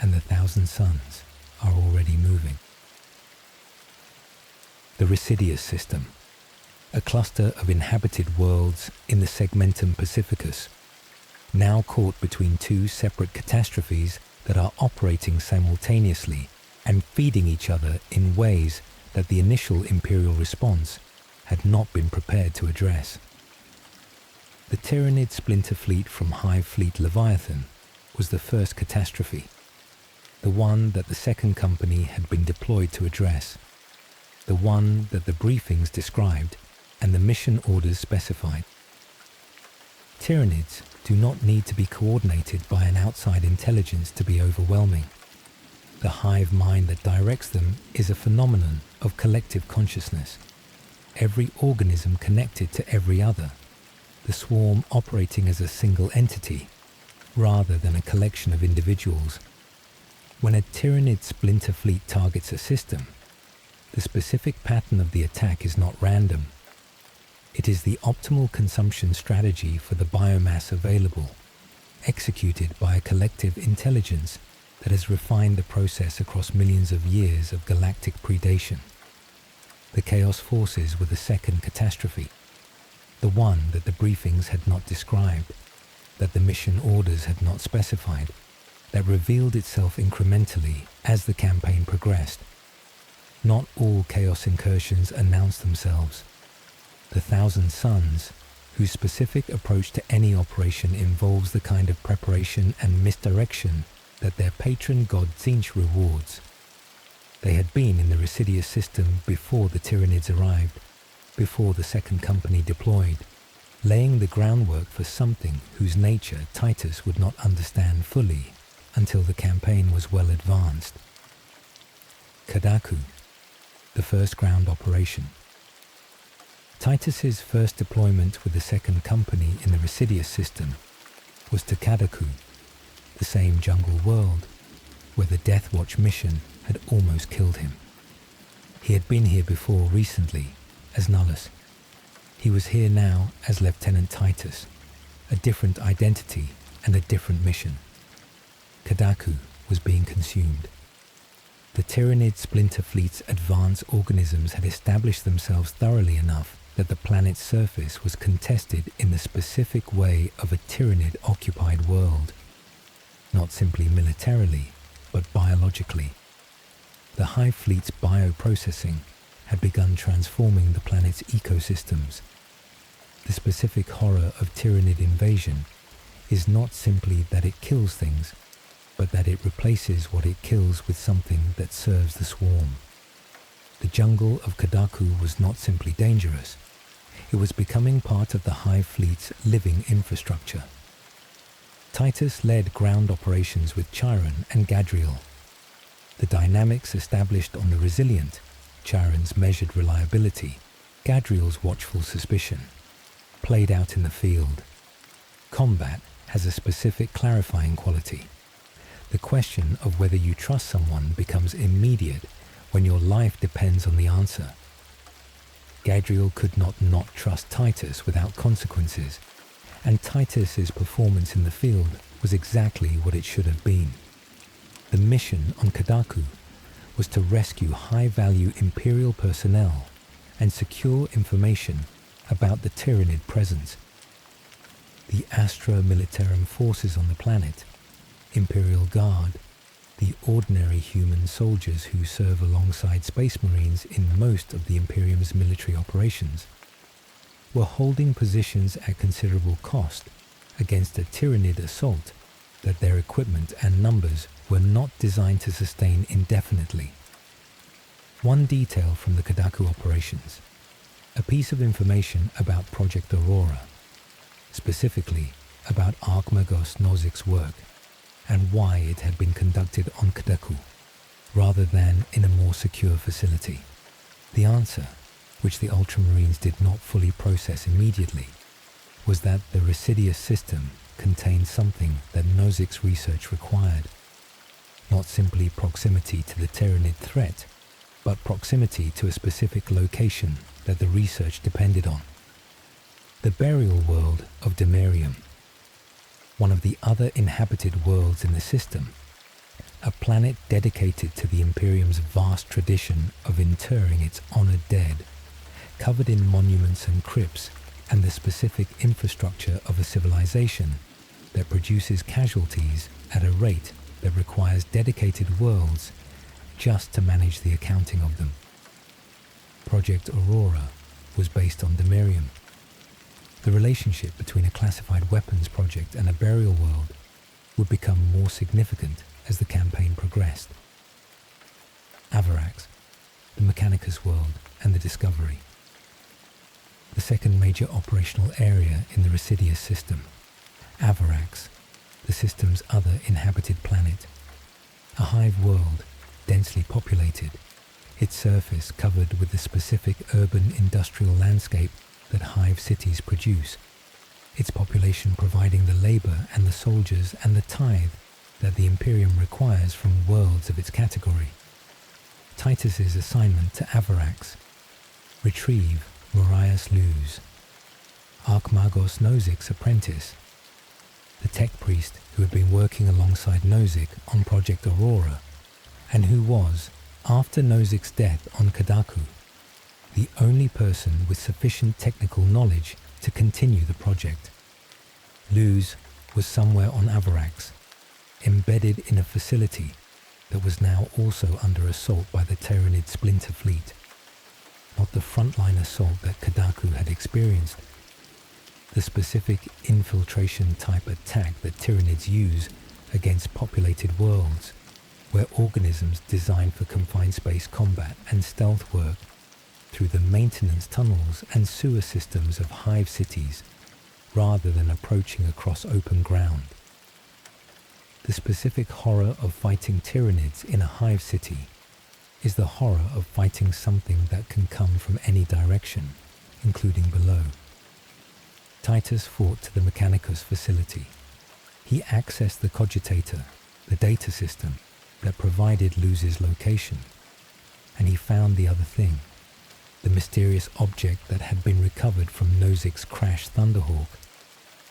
and the Thousand Sons are already moving. The Recidious System, a cluster of inhabited worlds in the Segmentum Pacificus, now caught between 2 separate catastrophes that are operating simultaneously and feeding each other in ways that the initial Imperial response had not been prepared to address. The Tyranid splinter fleet from Hive Fleet Leviathan was the first catastrophe, the one that the Second Company had been deployed to address, the one that the briefings described and the mission orders specified. Tyranids do not need to be coordinated by an outside intelligence to be overwhelming. The hive mind that directs them is a phenomenon of collective consciousness, every organism connected to every other, the swarm operating as a single entity, rather than a collection of individuals. When a Tyranid splinter fleet targets a system, the specific pattern of the attack is not random. It is the optimal consumption strategy for the biomass available, executed by a collective intelligence that has refined the process across millions of years of galactic predation. The Chaos forces were the second catastrophe, the one that the briefings had not described, that the mission orders had not specified, that revealed itself incrementally as the campaign progressed. Not all Chaos incursions announced themselves. The Thousand Sons, whose specific approach to any operation involves the kind of preparation and misdirection that their patron god Tzeentch rewards. They had been in the Recidious System before the Tyranids arrived, before the Second Company deployed, laying the groundwork for something whose nature Titus would not understand fully until the campaign was well advanced. Kadaku, the first ground operation. Titus's first deployment with the Second Company in the Recidious System was to Kadaku, the same jungle world where the Death Watch mission had almost killed him. He had been here before recently as Nullus. He was here now as Lieutenant Titus, a different identity and a different mission. Kadaku Kadaku was being consumed. The Tyranid splinter fleet's advanced organisms had established themselves thoroughly enough that the planet's surface was contested in the specific way of a Tyranid-occupied world, not simply militarily, but biologically. The Hive Fleet's bioprocessing had begun transforming the planet's ecosystems. The specific horror of Tyranid invasion is not simply that it kills things, but that it replaces what it kills with something that serves the swarm. The jungle of Kadaku was not simply dangerous, it was becoming part of the Hive Fleet's living infrastructure. Titus led ground operations with Chiron and Gadriel. The dynamics established on the resilient, Chiron's measured reliability, Gadriel's watchful suspicion, played out in the field. Combat has a specific clarifying quality. The question of whether you trust someone becomes immediate when your life depends on the answer. Gadriel could not trust Titus without consequences, and Titus's performance in the field was exactly what it should have been. The mission on Kadaku was to rescue high-value Imperial personnel and secure information about the Tyranid presence. The Astra Militarum forces on the planet, Imperial Guard, the ordinary human soldiers who serve alongside Space Marines in most of the Imperium's military operations, were holding positions at considerable cost against a Tyranid assault that their equipment and numbers were not designed to sustain indefinitely. One detail from the Kadaku operations, a piece of information about Project Aurora, specifically about Archmagos Nozik's work and why it had been conducted on Kadaku rather than in a more secure facility. The answer, which the Ultramarines did not fully process immediately, was that the Recidious System contained something that Nozik's research required. Not simply proximity to the Tyranid threat, but proximity to a specific location that the research depended on. The burial world of Demerium, one of the other inhabited worlds in the system, a planet dedicated to the Imperium's vast tradition of interring its honored dead, covered in monuments and crypts, and the specific infrastructure of a civilization that produces casualties at a rate that requires dedicated worlds just to manage the accounting of them. Project Aurora was based on Demerium. The relationship between a classified weapons project and a burial world would become more significant as the campaign progressed. Avarax, the Mechanicus world, and the Discovery. The second major operational area in the Recidious System, Avarax, the system's other inhabited planet. A hive world, densely populated, its surface covered with the specific urban industrial landscape that hive cities produce, its population providing the labor and the soldiers and the tithe that the Imperium requires from worlds of its category. Titus's assignment to Avarax: retrieve Marius Luz, Archmagos Nozik's apprentice, the tech priest who had been working alongside Nozick on Project Aurora, and who was, after Nozik's death on Kadaku, the only person with sufficient technical knowledge to continue the project. Luz was somewhere on Avarax, embedded in a facility that was now also under assault by the Tyranid splinter fleet. Not the frontline assault that Kadaku had experienced. The specific infiltration-type attack that Tyranids use against populated worlds, where organisms designed for confined space combat and stealth work through the maintenance tunnels and sewer systems of hive cities, rather than approaching across open ground. The specific horror of fighting Tyranids in a hive city is the horror of fighting something that can come from any direction, including below. Titus fought to the Mechanicus facility. He accessed the cogitator, the data system that provided Luz's location, and he found the other thing, the mysterious object that had been recovered from Nozik's crashed Thunderhawk,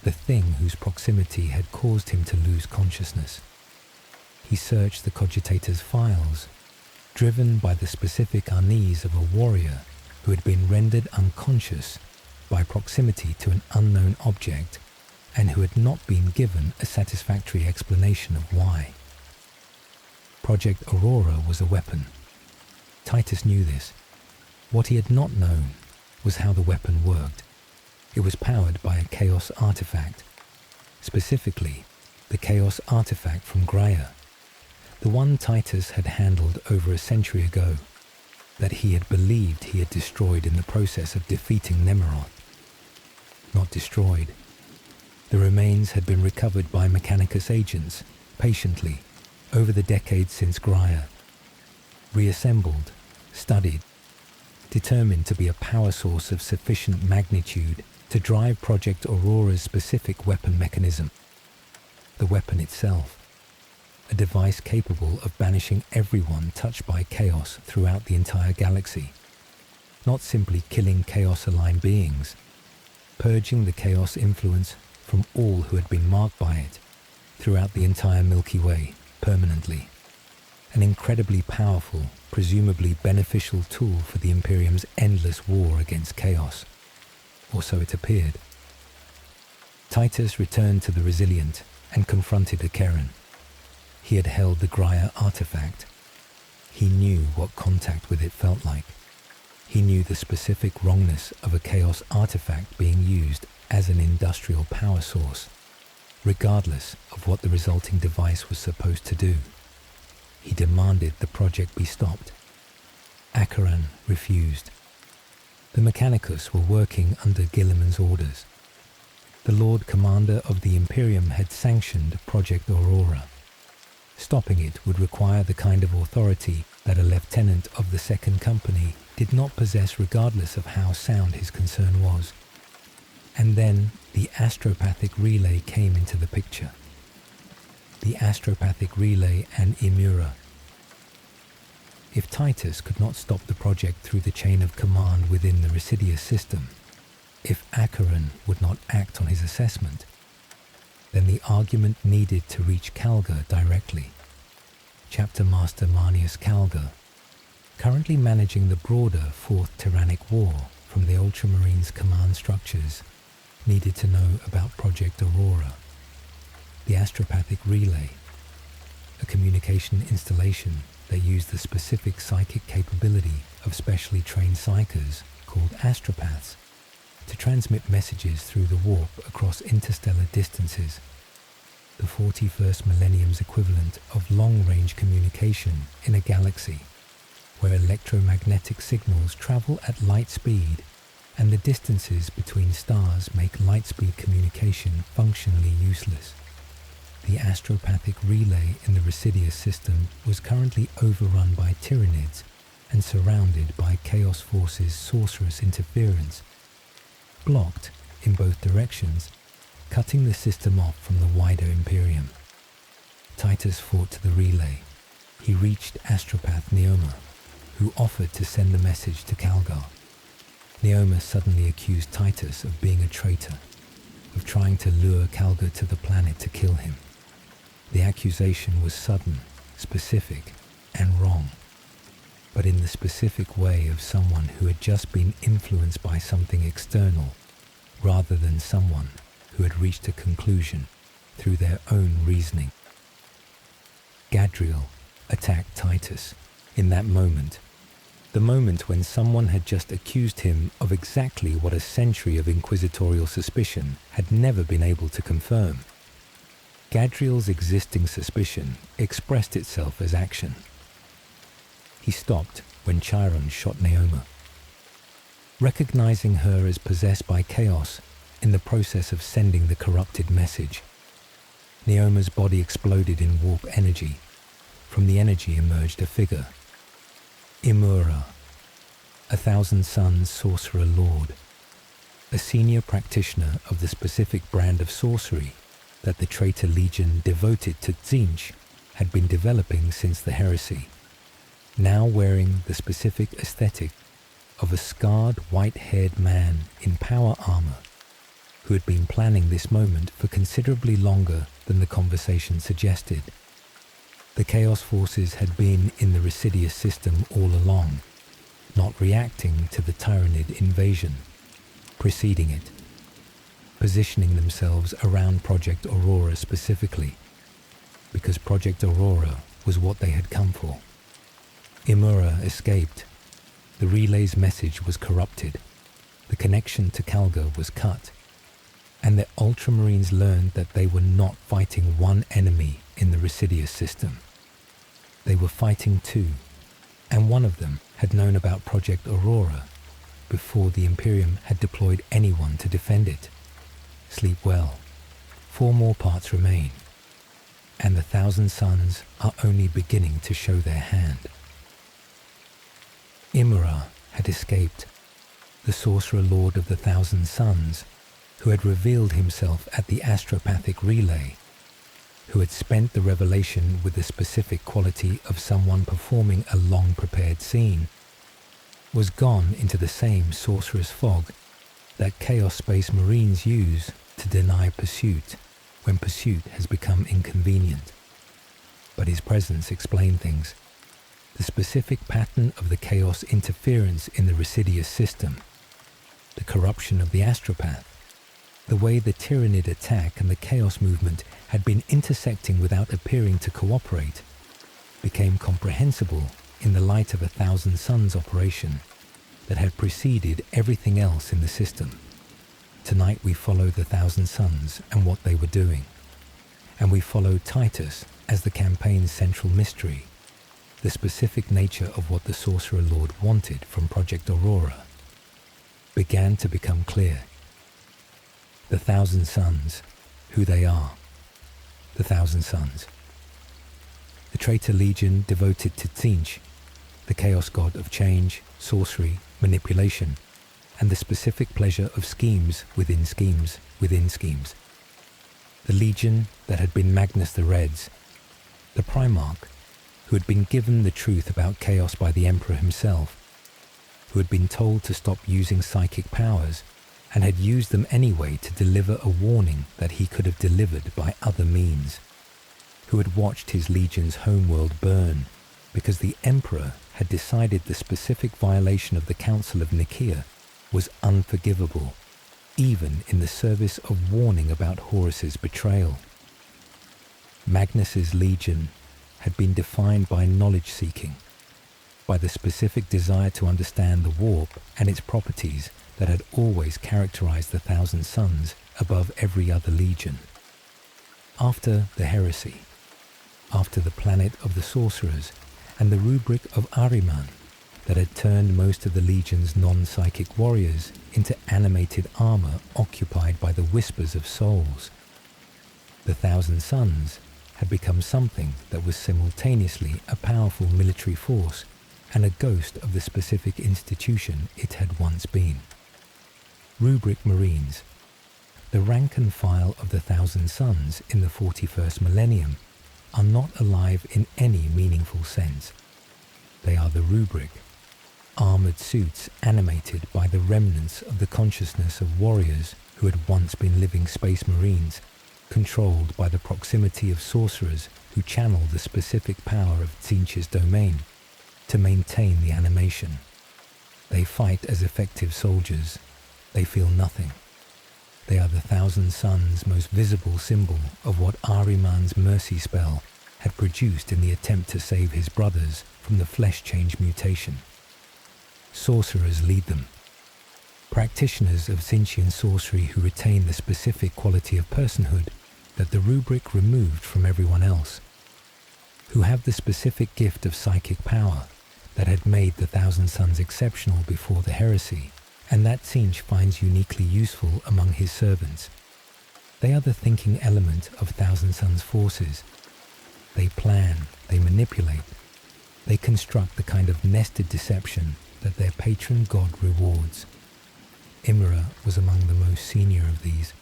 the thing whose proximity had caused him to lose consciousness. He searched the cogitator's files, driven by the specific unease of a warrior who had been rendered unconscious by proximity to an unknown object and who had not been given a satisfactory explanation of why. Project Aurora was a weapon. Titus knew this. What he had not known was how the weapon worked. It was powered by a Chaos artefact, specifically the Chaos artefact from Graia, the one Titus had handled over a century ago, that he had believed he had destroyed in the process of defeating Nemeroth. Not destroyed. The remains had been recovered by Mechanicus agents, patiently, over the decades since Graia, reassembled, studied, determined to be a power source of sufficient magnitude to drive Project Aurora's specific weapon mechanism. The weapon itself, a device capable of banishing everyone touched by chaos throughout the entire galaxy, not simply killing chaos-aligned beings, purging the chaos influence from all who had been marked by it throughout the entire Milky Way permanently. An incredibly powerful, presumably beneficial tool for the Imperium's endless war against chaos. Or so it appeared. Titus returned to the Resilient and confronted Acheron. He had held the Graia artefact. He knew what contact with it felt like. He knew the specific wrongness of a Chaos artefact being used as an industrial power source, regardless of what the resulting device was supposed to do. He demanded the project be stopped. Acheron refused. The Mechanicus were working under Guilliman's orders. The Lord Commander of the Imperium had sanctioned Project Aurora. Stopping it would require the kind of authority that a lieutenant of the Second Company did not possess, regardless of how sound his concern was. And then the astropathic relay came into the picture. The astropathic relay and Imura. If Titus could not stop the project through the chain of command within the Recidious System, if Acheron would not act on his assessment, then the argument needed to reach Calgar directly. Chapter Master Marnius Calgar, currently managing the broader Fourth Tyrannic War from the Ultramarines command structures, needed to know about Project Aurora. The astropathic relay, a communication installation that used the specific psychic capability of specially trained psychers called astropaths to transmit messages through the warp across interstellar distances, the 41st millennium's equivalent of long-range communication in a galaxy where electromagnetic signals travel at light speed and the distances between stars make light-speed communication functionally useless. The astropathic relay in the Recidious System was currently overrun by Tyranids and surrounded by Chaos Force's sorcerous interference, blocked in both directions, cutting the system off from the wider Imperium. Titus fought to the relay. He reached astropath Neoma, who offered to send the message to Calgar. Neoma suddenly accused Titus of being a traitor, of trying to lure Calgar to the planet to kill him. The accusation was sudden, specific, and wrong, but in the specific way of someone who had just been influenced by something external, rather than someone who had reached a conclusion through their own reasoning. Gadriel attacked Titus in that moment, the moment when someone had just accused him of exactly what a century of inquisitorial suspicion had never been able to confirm. Gadriel's existing suspicion expressed itself as action. He stopped when Chiron shot Neoma. Recognizing her as possessed by chaos in the process of sending the corrupted message, Neoma's body exploded in warp energy. From the energy emerged a figure. Imura, a Thousand Sons Sorcerer Lord, a senior practitioner of the specific brand of sorcery that the traitor legion devoted to Tzeentch had been developing since the heresy, now wearing the specific aesthetic of a scarred white-haired man in power armor who had been planning this moment for considerably longer than the conversation suggested. The Chaos forces had been in the Recidious System all along, not reacting to the Tyranid invasion, preceding it, positioning themselves around Project Aurora specifically, because Project Aurora was what they had come for. Imura escaped. The relay's message was corrupted. The connection to Calgar was cut. And the Ultramarines learned that they were not fighting one enemy in the Recidious System. They were fighting two, and one of them had known about Project Aurora before the Imperium had deployed anyone to defend it. Sleep well. 4 more parts remain, and the Thousand Sons are only beginning to show their hand. Imura had escaped, the Sorcerer Lord of the Thousand Sons, who had revealed himself at the astropathic relay, who had spent the revelation with the specific quality of someone performing a long-prepared scene, was gone into the same sorcerer's fog that Chaos Space Marines use to deny pursuit when pursuit has become inconvenient. But his presence explained things. The specific pattern of the Chaos interference in the Recidious System, the corruption of the astropath, the way the Tyranid attack and the Chaos movement had been intersecting without appearing to cooperate, became comprehensible in the light of a Thousand Sons operation that had preceded everything else in the system. Tonight we follow the Thousand Sons and what they were doing, and we follow Titus as the campaign's central mystery, the specific nature of what the Sorcerer Lord wanted from Project Aurora began to become clear. The Thousand Sons, who they are. The Thousand Sons. The traitor legion devoted to Tzeentch, the chaos god of change, sorcery, manipulation, and the specific pleasure of schemes within schemes within schemes. The legion that had been Magnus the Red's, the Primarch, who had been given the truth about chaos by the Emperor himself, who had been told to stop using psychic powers and had used them anyway to deliver a warning that he could have delivered by other means, who had watched his legion's homeworld burn because the Emperor had decided the specific violation of the Council of Nicaea was unforgivable, even in the service of warning about Horus's betrayal. Magnus's legion had been defined by knowledge-seeking, by the specific desire to understand the warp and its properties that had always characterized the Thousand Sons above every other legion. After the heresy, after the planet of the sorcerers and the rubric of Ahriman that had turned most of the legion's non-psychic warriors into animated armor occupied by the whispers of souls, the Thousand Sons had become something that was simultaneously a powerful military force and a ghost of the specific institution it had once been. Rubric Marines, the rank and file of the Thousand Sons in the 41st millennium, are not alive in any meaningful sense. They are the rubric, armored suits animated by the remnants of the consciousness of warriors who had once been living space marines, controlled by the proximity of sorcerers who channel the specific power of Tzeentch's domain to maintain the animation. They fight as effective soldiers. They feel nothing. They are the Thousand Sons' most visible symbol of what Ahriman's mercy spell had produced in the attempt to save his brothers from the flesh change mutation. Sorcerers lead them. Practitioners of Tzeentchian sorcery who retain the specific quality of personhood that the rubric removed from everyone else, who have the specific gift of psychic power that had made the Thousand Sons exceptional before the heresy, and that Tzeentch finds uniquely useful among his servants. They are the thinking element of Thousand Sons forces. They plan, they manipulate, they construct the kind of nested deception that their patron god rewards. Imura was among the most senior of these.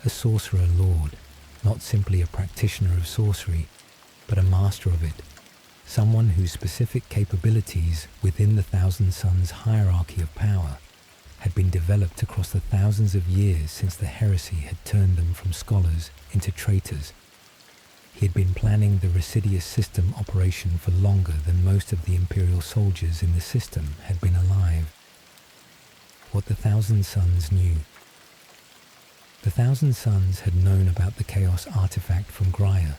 A sorcerer lord, not simply a practitioner of sorcery, but a master of it, someone whose specific capabilities within the Thousand Sons' hierarchy of power had been developed across the thousands of years since the heresy had turned them from scholars into traitors. He had been planning the Recidious System operation for longer than most of the Imperial soldiers in the system had been alive. What the Thousand Sons knew. The Thousand Sons had known about the Chaos artifact from Graia.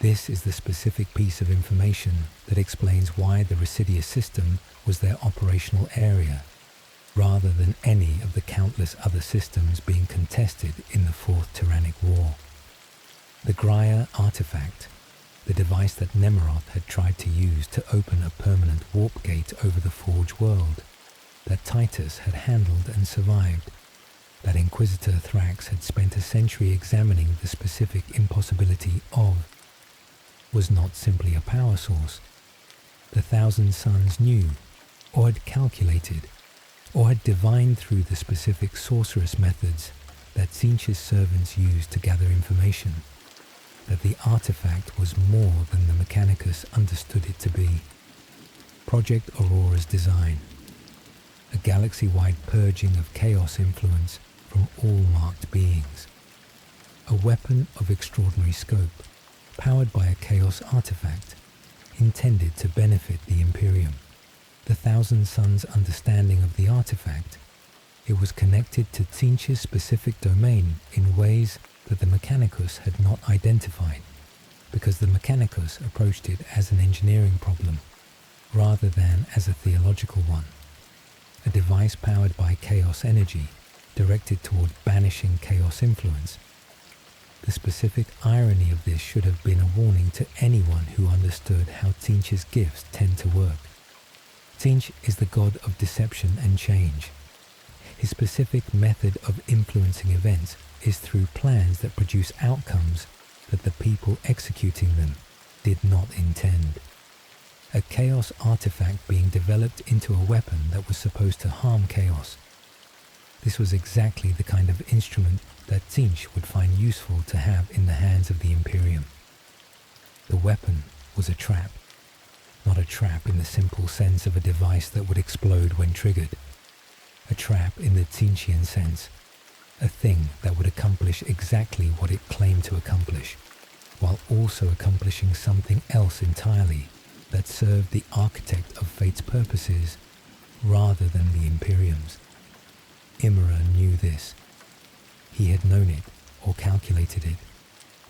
This is the specific piece of information that explains why the Recidious System was their operational area, rather than any of the countless other systems being contested in the Fourth Tyrannic War. The Graia artefact, the device that Nemeroth had tried to use to open a permanent warp gate over the Forge world, that Titus had handled and survived, that Inquisitor Thrax had spent a century examining the specific impossibility of, was not simply a power source. The Thousand Sons knew, or had calculated, or had divined through the specific sorceress methods that Tzeentch's servants used to gather information, that the artifact was more than the Mechanicus understood it to be. Project Aurora's design, a galaxy-wide purging of chaos influence from all marked beings. A weapon of extraordinary scope, powered by a chaos artifact, intended to benefit the Imperium. The Thousand Sons' understanding of the artifact, it was connected to Tzeentch's specific domain in ways that the Mechanicus had not identified, because the Mechanicus approached it as an engineering problem, rather than as a theological one. A device powered by chaos energy, directed toward banishing chaos influence. The specific irony of this should have been a warning to anyone who understood how Tzeentch's gifts tend to work. Tzeentch is the god of deception and change. His specific method of influencing events is through plans that produce outcomes that the people executing them did not intend. A chaos artifact being developed into a weapon that was supposed to harm chaos. This was exactly the kind of instrument that Tzeentch would find useful to have in the hands of the Imperium. The weapon was a trap, not a trap in the simple sense of a device that would explode when triggered. A trap in the Tzeentchian sense, a thing that would accomplish exactly what it claimed to accomplish, while also accomplishing something else entirely that served the architect of fate's purposes rather than the Imperium's. Imra knew this. He had known it, or calculated it,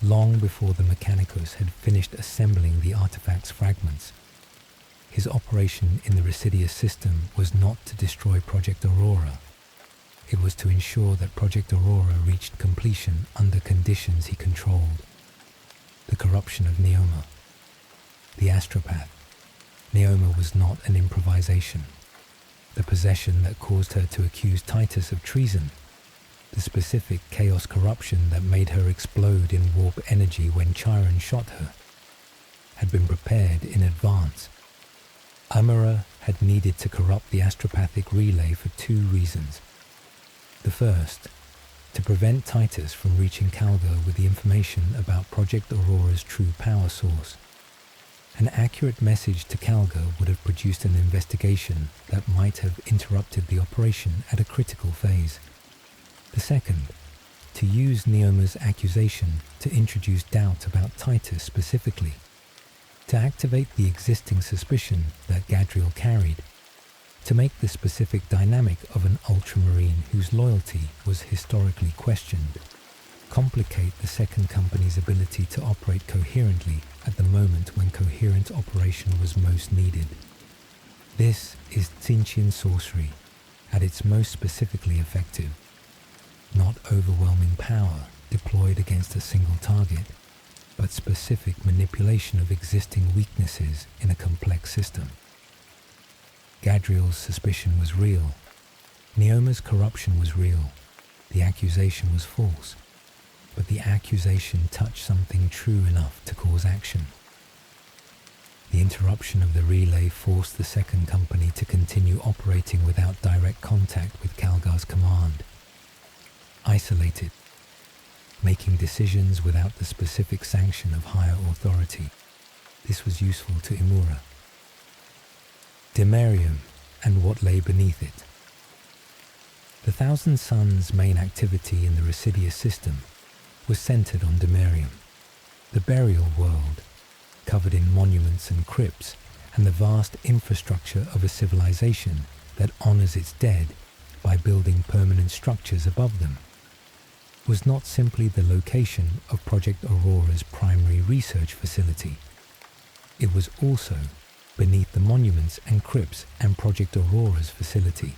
long before the Mechanicus had finished assembling the artifact's fragments. His operation in the Recidious System was not to destroy Project Aurora. It was to ensure that Project Aurora reached completion under conditions he controlled. The corruption of Neoma. The astropath. Neoma was not an improvisation. The possession that caused her to accuse Titus of treason. The specific chaos corruption that made her explode in warp energy when Chiron shot her, had been prepared in advance. Imra had needed to corrupt the astropathic relay for two reasons. The first, to prevent Titus from reaching Calgar with the information about Project Aurora's true power source. An accurate message to Calgar would have produced an investigation that might have interrupted the operation at a critical phase. The second, to use Neoma's accusation to introduce doubt about Titus specifically, to activate the existing suspicion that Gadriel carried, to make the specific dynamic of an Ultramarine whose loyalty was historically questioned, complicate the second company's ability to operate coherently at the moment when coherent operation was most needed. This is Tzeentchian sorcery at its most specifically effective. Not overwhelming power deployed against a single target, but specific manipulation of existing weaknesses in a complex system. Gadriel's suspicion was real. Neoma's corruption was real. The accusation was false. But the accusation touched something true enough to cause action. The interruption of the relay forced the second company to continue operating without direct contact with Calgar's command. Isolated, making decisions without the specific sanction of higher authority. This was useful to Imra. Demerium and what lay beneath it. The Thousand Sons' main activity in the Recidious System was centered on Demerium. The burial world, covered in monuments and crypts, and the vast infrastructure of a civilization that honors its dead by building permanent structures above them, was not simply the location of Project Aurora's primary research facility. It was also beneath the monuments and crypts and Project Aurora's facility,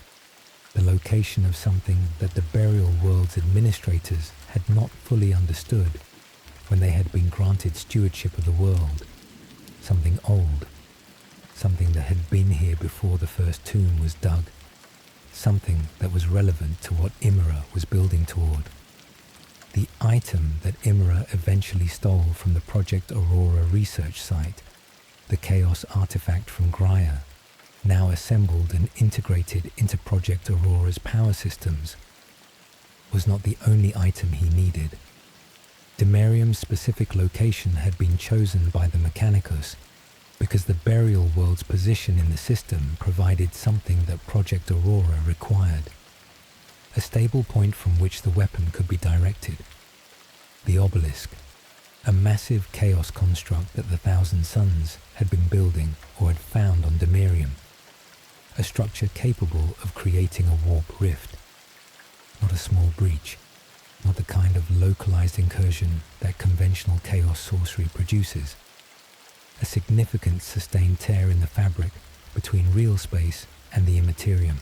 the location of something that the burial world's administrators had not fully understood when they had been granted stewardship of the world, something old, something that had been here before the first tomb was dug, something that was relevant to what Imra was building toward. The item that Imra eventually stole from the Project Aurora research site, the Chaos artefact from Graia, now assembled and integrated into Project Aurora's power systems, was not the only item he needed. Demerium's specific location had been chosen by the Mechanicus because the burial world's position in the system provided something that Project Aurora required, a stable point from which the weapon could be directed. The Obelisk, a massive chaos construct that the Thousand Sons had been building or had found on Demerium, a structure capable of creating a warp rift, not a small breach, not the kind of localized incursion that conventional chaos sorcery produces, a significant sustained tear in the fabric between real space and the Imperium,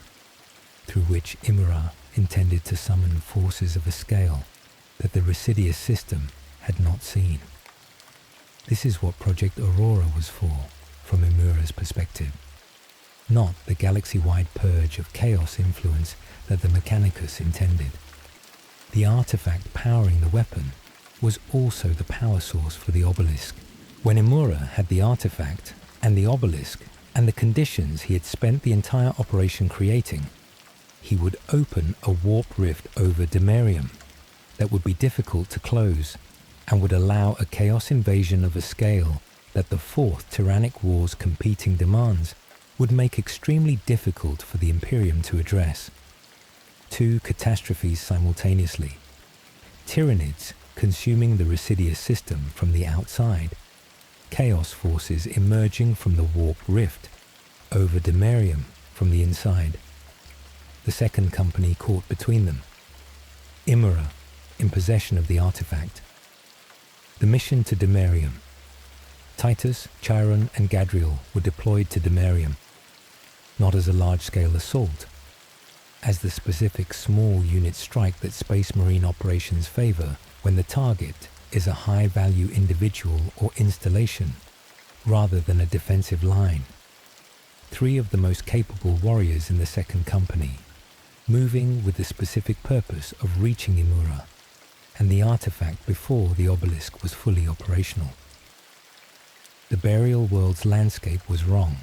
through which Imra intended to summon forces of a scale that the Recidious System had not seen. This is what Project Aurora was for, from Imura's perspective, not the galaxy-wide purge of chaos influence that the Mechanicus intended. The artifact powering the weapon was also the power source for the Obelisk. When Imura had the artifact and the Obelisk and the conditions he had spent the entire operation creating, he would open a warp rift over Demerium that would be difficult to close and would allow a chaos invasion of a scale that the Fourth Tyrannic War's competing demands would make extremely difficult for the Imperium to address. Two catastrophes simultaneously. Tyranids consuming the Recidious System from the outside, chaos forces emerging from the warp rift over Demerium from the inside. The second company caught between them. Imra in possession of the artifact. The mission to Demerium. Titus, Chiron and Gadriel were deployed to Demerium, not as a large-scale assault, as the specific small unit strike that Space Marine operations favor when the target is a high-value individual or installation, rather than a defensive line. 3 of the most capable warriors in the second company, moving with the specific purpose of reaching Imura and the artifact before the Obelisk was fully operational. The burial world's landscape was wrong.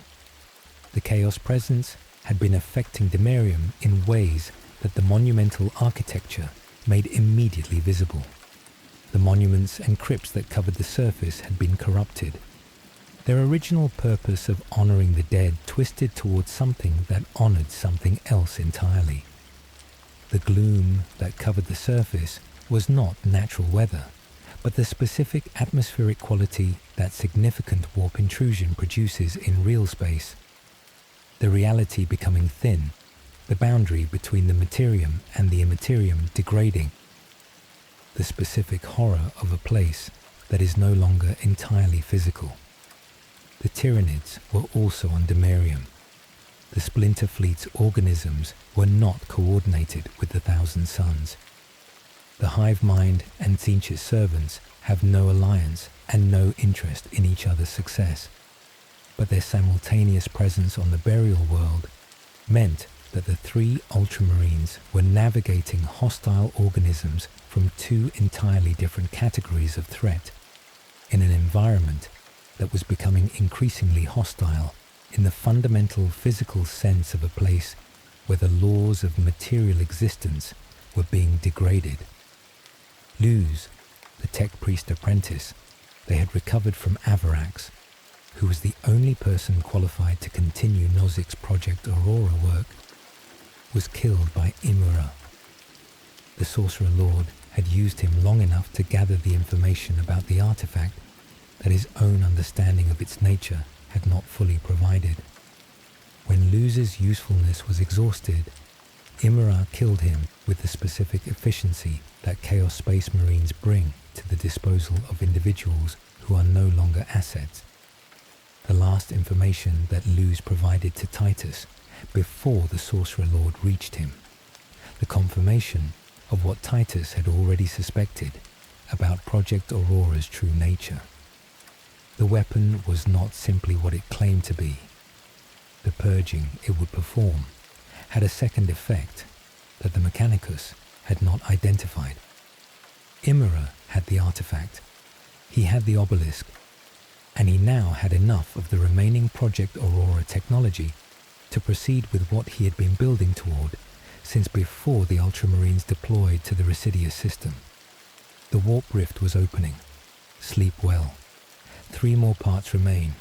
The chaos presence had been affecting Demerium in ways that the monumental architecture made immediately visible. The monuments and crypts that covered the surface had been corrupted. Their original purpose of honoring the dead twisted towards something that honored something else entirely. The gloom that covered the surface was not natural weather, but the specific atmospheric quality that significant warp intrusion produces in real space. The reality becoming thin, the boundary between the materium and the immaterium degrading. The specific horror of a place that is no longer entirely physical. The Tyranids were also on Demerium. The Splinter Fleet's organisms were not coordinated with the Thousand Sons. The hive mind and Tzeentch's servants have no alliance and no interest in each other's success, but their simultaneous presence on the burial world meant that the 3 Ultramarines were navigating hostile organisms from 2 entirely different categories of threat in an environment that was becoming increasingly hostile in the fundamental physical sense of a place where the laws of material existence were being degraded. Luz, the tech priest apprentice they had recovered from Avarax, who was the only person qualified to continue Nozik's Project Aurora work, was killed by Imura. The Sorcerer Lord had used him long enough to gather the information about the artifact that his own understanding of its nature had not fully provided. When Luz's usefulness was exhausted, Imra killed him with the specific efficiency that Chaos Space Marines bring to the disposal of individuals who are no longer assets. The last information that Luz provided to Titus before the Sorcerer Lord reached him, the confirmation of what Titus had already suspected about Project Aurora's true nature. The weapon was not simply what it claimed to be. The purging it would perform had a second effect that the Mechanicus had not identified. Imra had the artifact, he had the obelisk, and he now had enough of the remaining Project Aurora technology to proceed with what he had been building toward since before the Ultramarines deployed to the Recidious System. The warp rift was opening. Sleep well. 3 more parts remain,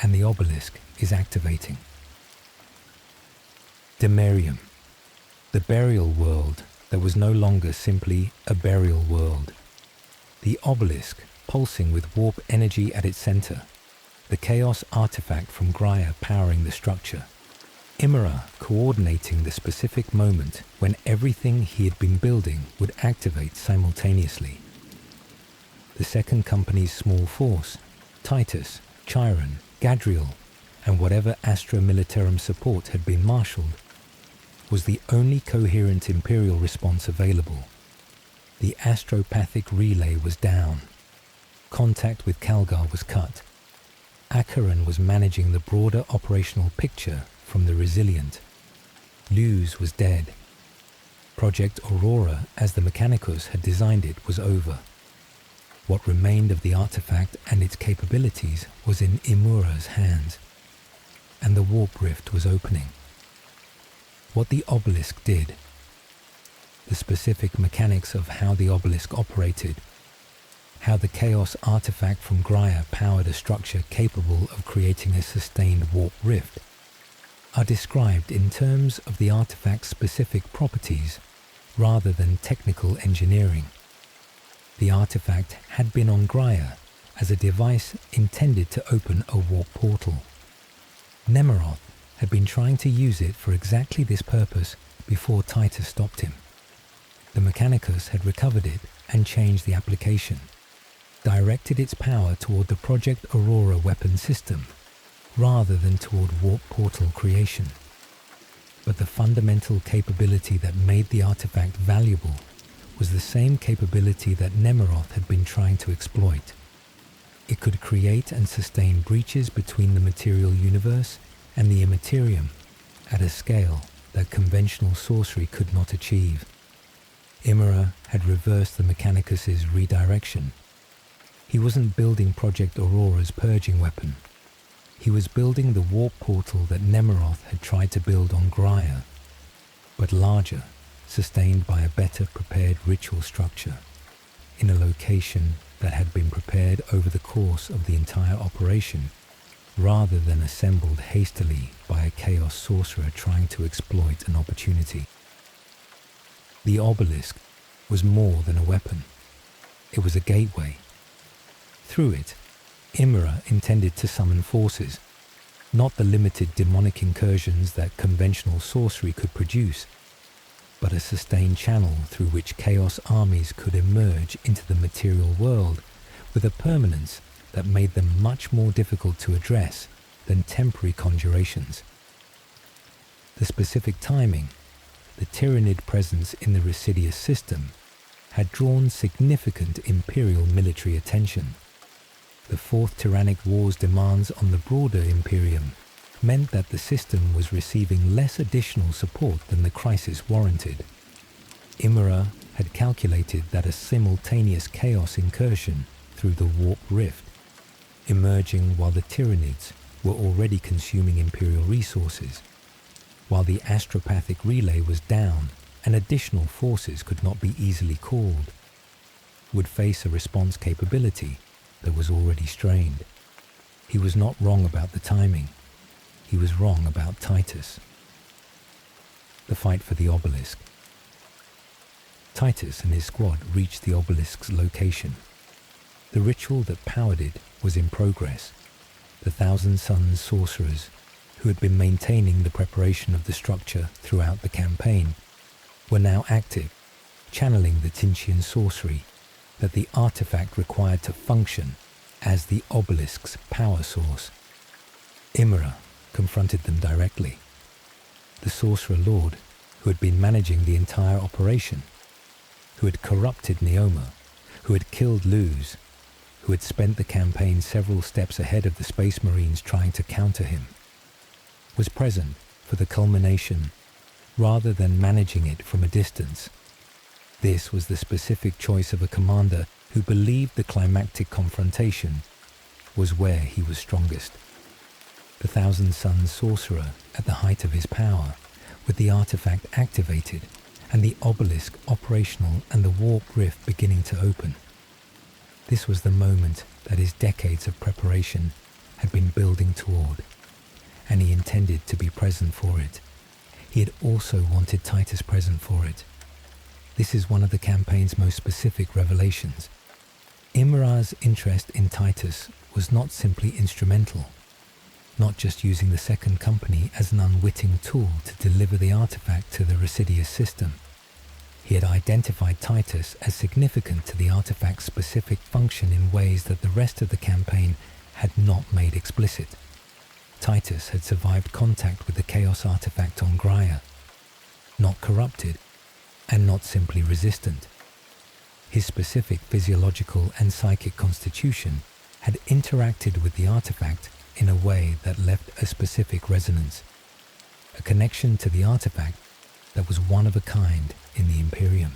and the obelisk is activating. Demerium, the burial world that was no longer simply a burial world. The obelisk pulsing with warp energy at its center, the chaos artifact from Graia powering the structure. Imra coordinating the specific moment when everything he had been building would activate simultaneously. The second company's small force, Titus, Chiron, Gadriel, and whatever Astra Militarum support had been marshalled, was the only coherent Imperial response available. The astropathic relay was down. Contact with Calgar was cut. Acheron was managing the broader operational picture from the Resilient. Luz was dead. Project Aurora, as the Mechanicus had designed it, was over. What remained of the artifact and its capabilities was in Imura's hands, and the warp rift was opening. What the obelisk did, the specific mechanics of how the obelisk operated, how the chaos artifact from Graia powered a structure capable of creating a sustained warp rift, are described in terms of the artifact's specific properties rather than technical engineering. The artifact had been on Graia as a device intended to open a warp portal. Nemeroth had been trying to use it for exactly this purpose before Titus stopped him. The Mechanicus had recovered it and changed the application, directed its power toward the Project Aurora weapon system, rather than toward warp portal creation. But the fundamental capability that made the artifact valuable was the same capability that Nemeroth had been trying to exploit. It could create and sustain breaches between the material universe and the Imperium at a scale that conventional sorcery could not achieve. Imra had reversed the Mechanicus's redirection. He wasn't building Project Aurora's purging weapon. He was building the warp portal that Nemeroth had tried to build on Graia, but larger, sustained by a better prepared ritual structure, in a location that had been prepared over the course of the entire operation, rather than assembled hastily by a chaos sorcerer trying to exploit an opportunity. The obelisk was more than a weapon. It was a gateway. Through it, Imra intended to summon forces, not the limited demonic incursions that conventional sorcery could produce, but a sustained channel through which chaos armies could emerge into the material world with a permanence that made them much more difficult to address than temporary conjurations. The specific timing, the Tyrannid presence in the Recidious System, had drawn significant Imperial military attention. The Fourth Tyrannic War's demands on the broader Imperium meant that the system was receiving less additional support than the crisis warranted. Imra had calculated that a simultaneous chaos incursion through the warp rift, emerging while the Tyrannids were already consuming Imperial resources, while the astropathic relay was down and additional forces could not be easily called, would face a response capability that was already strained. He was not wrong about the timing. He was wrong about Titus. The fight for the obelisk. Titus and his squad reached the obelisk's location. The ritual that powered it was in progress. The Thousand Sons Sorcerers, who had been maintaining the preparation of the structure throughout the campaign, were now active, channeling the Tintian sorcery that the artifact required to function as the obelisk's power source. Imra confronted them directly. The Sorcerer Lord, who had been managing the entire operation, who had corrupted Neoma, who had killed Luz, who had spent the campaign several steps ahead of the Space Marines trying to counter him, was present for the culmination rather than managing it from a distance. This was the specific choice of a commander who believed the climactic confrontation was where he was strongest. The Thousand Sons Sorcerer at the height of his power, with the artifact activated and the obelisk operational and the warp rift beginning to open. This was the moment that his decades of preparation had been building toward, and he intended to be present for it. He had also wanted Titus present for it. This is one of the campaign's most specific revelations. Imra's interest in Titus was not simply instrumental, not just using the Second Company as an unwitting tool to deliver the artifact to the Recidious System. He had identified Titus as significant to the artifact's specific function in ways that the rest of the campaign had not made explicit. Titus had survived contact with the Chaos artifact on Graia, not corrupted, and not simply resistant. His specific physiological and psychic constitution had interacted with the artifact in a way that left a specific resonance, a connection to the artifact that was one of a kind in the Imperium.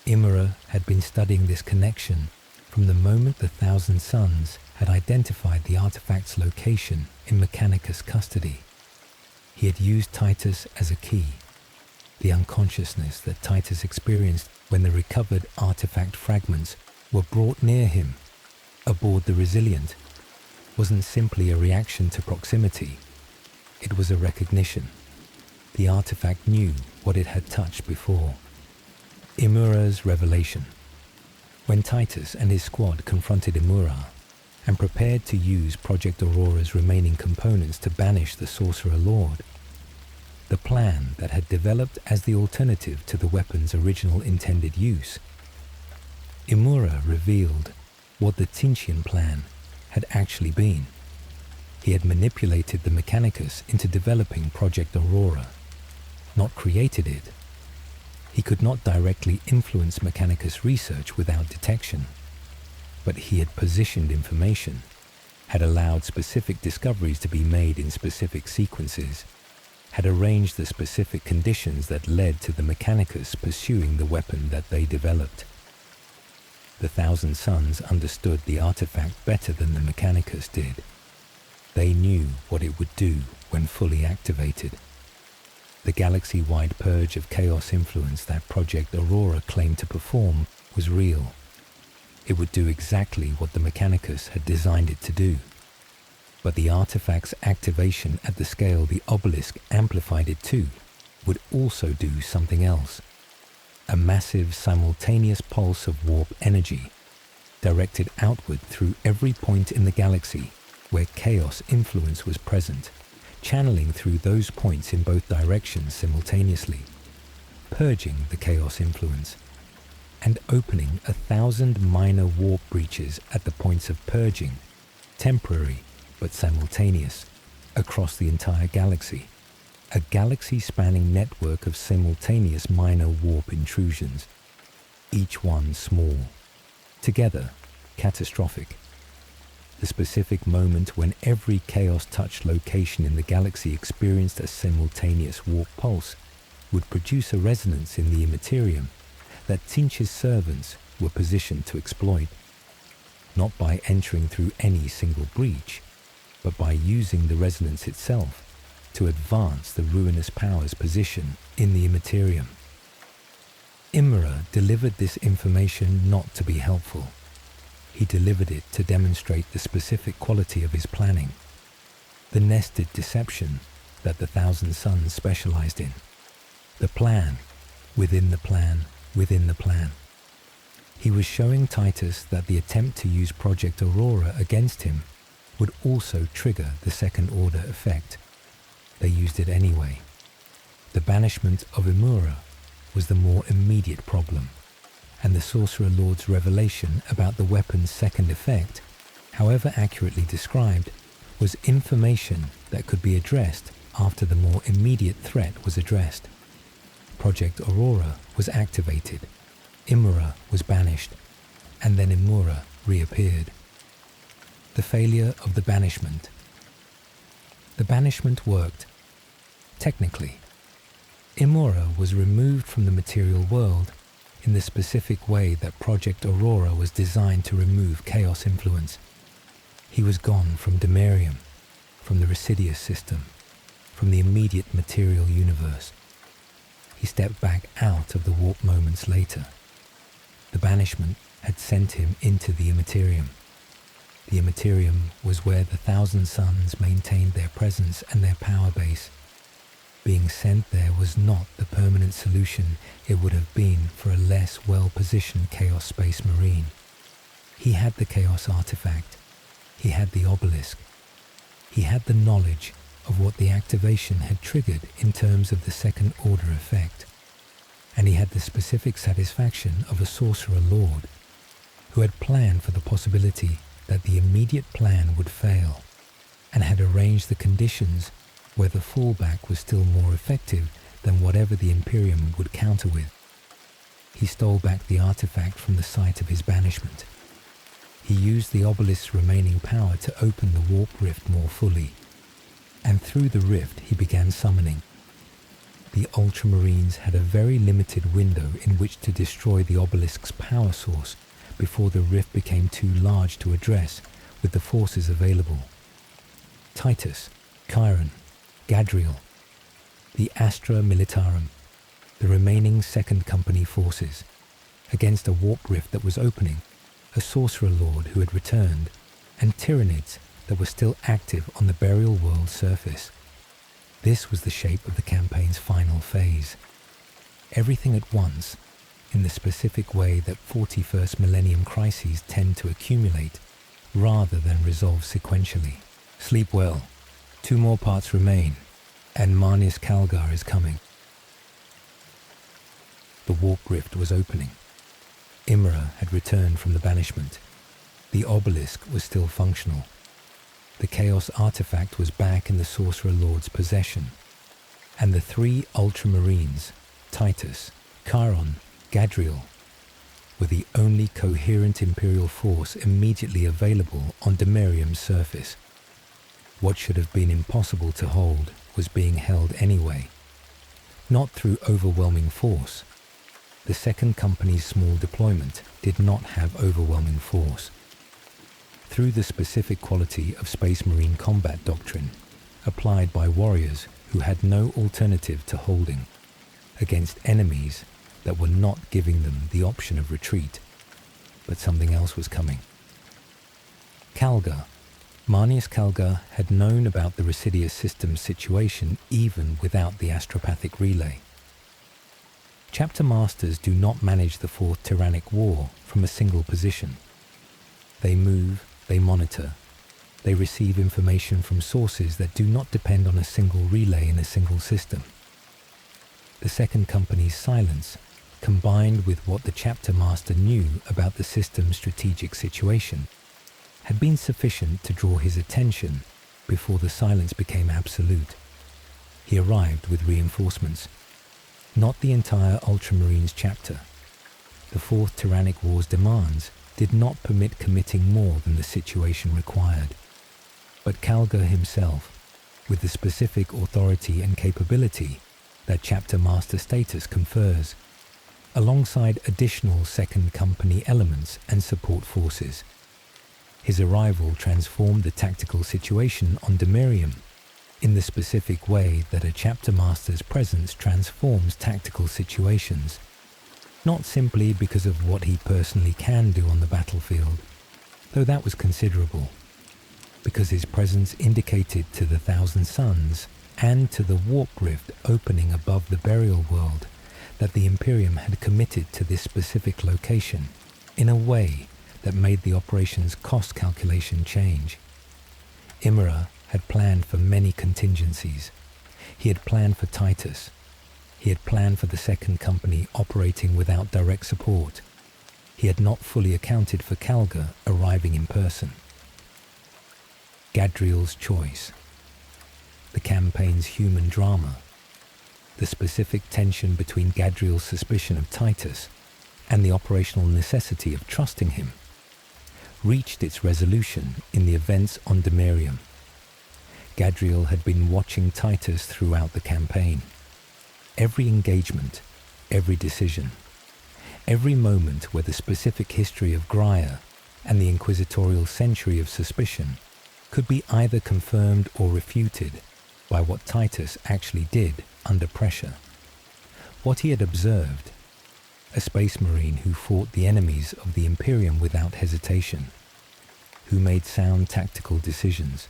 Imra had been studying this connection from the moment the Thousand Sons had identified the artifact's location in Mechanicus custody. He had used Titus as a key. The unconsciousness that Titus experienced when the recovered artifact fragments were brought near him, aboard the Resilient, wasn't simply a reaction to proximity. It was a recognition. The artifact knew what it had touched before. Imura's revelation. When Titus and his squad confronted Imura and prepared to use Project Aurora's remaining components to banish the Sorcerer Lord, the plan that had developed as the alternative to the weapon's original intended use, Imura revealed what the Tintian plan had actually been. He had manipulated the Mechanicus into developing Project Aurora, not created it. He could not directly influence Mechanicus research without detection, but he had positioned information, had allowed specific discoveries to be made in specific sequences, had arranged the specific conditions that led to the Mechanicus pursuing the weapon that they developed. The Thousand Sons understood the artifact better than the Mechanicus did. They knew what it would do when fully activated. The galaxy-wide purge of chaos influence that Project Aurora claimed to perform was real. It would do exactly what the Mechanicus had designed it to do. But the artifact's activation at the scale the Obelisk amplified it to would also do something else. A massive simultaneous pulse of warp energy, directed outward through every point in the galaxy where chaos influence was present, channeling through those points in both directions simultaneously, purging the chaos influence, and opening 1,000 minor warp breaches at the points of purging, temporary but simultaneous, across the entire galaxy. A galaxy-spanning network of simultaneous minor warp intrusions, each one small, together catastrophic. The specific moment when every chaos-touched location in the galaxy experienced a simultaneous warp pulse would produce a resonance in the Imperium that Tinch's servants were positioned to exploit, not by entering through any single breach, but by using the resonance itself to advance the ruinous power's position in the Imperium. Imra delivered this information not to be helpful. He delivered it to demonstrate the specific quality of his planning, the nested deception that the Thousand Sons specialized in, the plan within the plan within the plan. He was showing Titus that the attempt to use Project Aurora against him would also trigger the second order effect. They used it anyway. The banishment of Imura was the more immediate problem, and the Sorcerer Lord's revelation about the weapon's second effect, however accurately described, was information that could be addressed after the more immediate threat was addressed. Project Aurora was activated, Imura was banished, and then Imura reappeared. The failure of the banishment. The banishment worked. Technically, Imura was removed from the material world in the specific way that Project Aurora was designed to remove chaos influence. He was gone from Demerium, from the Recidious System, from the immediate material universe. He stepped back out of the warp moments later. The banishment had sent him into the Imperium. The Imperium was where the Thousand Sons maintained their presence and their power base. Being sent there was not the permanent solution it would have been for a less well-positioned Chaos Space Marine. He had the Chaos artefact. He had the Obelisk. He had the knowledge of what the activation had triggered in terms of the second order effect. And he had the specific satisfaction of a Sorcerer Lord who had planned for the possibility that the immediate plan would fail and had arranged the conditions where the fallback was still more effective than whatever the Imperium would counter with. He stole back the artifact from the site of his banishment. He used the Obelisk's remaining power to open the warp rift more fully, and through the rift he began summoning. The Ultramarines had a very limited window in which to destroy the Obelisk's power source before the rift became too large to address with the forces available. Titus, Chiron, Gadriel, the Astra Militarum, the remaining Second Company forces, against a warp rift that was opening, a Sorcerer Lord who had returned, and Tyranids that were still active on the burial world surface. This was the shape of the campaign's final phase. Everything at once, in the specific way that 41st millennium crises tend to accumulate, rather than resolve sequentially. Sleep well. 2 more parts remain, and Marnius Calgar is coming. The warp rift was opening. Imra had returned from the banishment. The Obelisk was still functional. The Chaos artifact was back in the Sorcerer Lord's possession, and the 3 Ultramarines, Titus, Chiron, Gadriel, were the only coherent Imperial force immediately available on Demerium's surface. What should have been impossible to hold was being held anyway, not through overwhelming force. The Second Company's small deployment did not have overwhelming force. Through the specific quality of Space Marine combat doctrine, applied by warriors who had no alternative to holding, against enemies that were not giving them the option of retreat, but something else was coming. Calgar. Marnius Calgar had known about the Recidious System situation even without the astropathic relay. Chapter Masters do not manage the Fourth Tyrannic War from a single position. They move, they monitor, they receive information from sources that do not depend on a single relay in a single system. The Second Company's silence, combined with what the Chapter Master knew about the system's strategic situation, had been sufficient to draw his attention before the silence became absolute. He arrived with reinforcements. Not the entire Ultramarines chapter. The Fourth Tyrannic War's demands did not permit committing more than the situation required. But Calgar himself, with the specific authority and capability that Chapter Master status confers, alongside additional Second Company elements and support forces. His arrival transformed the tactical situation on Demerium in the specific way that a Chapter Master's presence transforms tactical situations, not simply because of what he personally can do on the battlefield, though that was considerable, because his presence indicated to the Thousand Sons and to the warp rift opening above the burial world that the Imperium had committed to this specific location in a way that made the operation's cost calculation change. Imra had planned for many contingencies. He had planned for Titus. He had planned for the second company operating without direct support. He had not fully accounted for Calgar arriving in person. Gadriel's choice. The campaign's human drama. The specific tension between Gadriel's suspicion of Titus and the operational necessity of trusting him reached its resolution in the events on Demerium. Gadriel had been watching Titus throughout the campaign. Every engagement, every decision, every moment where the specific history of Graia and the Inquisitorial century of suspicion could be either confirmed or refuted by what Titus actually did under pressure. What he had observed, a space marine who fought the enemies of the Imperium without hesitation, who made sound tactical decisions,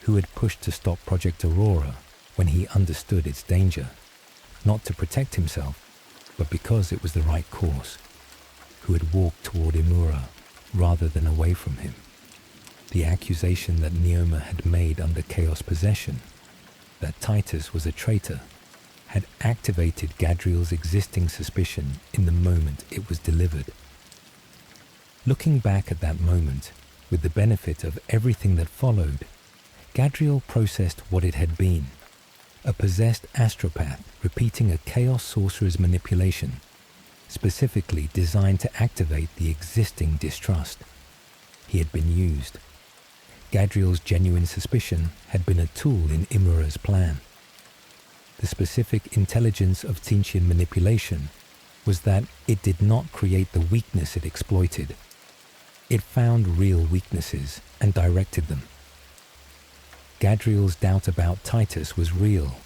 who had pushed to stop Project Aurora when he understood its danger, not to protect himself, but because it was the right course, who had walked toward Imura rather than away from him. The accusation that Neoma had made under Chaos Possession, that Titus was a traitor, had activated Gadriel's existing suspicion in the moment it was delivered. Looking back at that moment, with the benefit of everything that followed, Gadriel processed what it had been, a possessed astropath repeating a Chaos Sorcerer's manipulation, specifically designed to activate the existing distrust. He had been used. Gadriel's genuine suspicion had been a tool in Imura's plan. The specific intelligence of Tzeentchian manipulation was that it did not create the weakness it exploited. It found real weaknesses and directed them. Gadriel's doubt about Titus was real.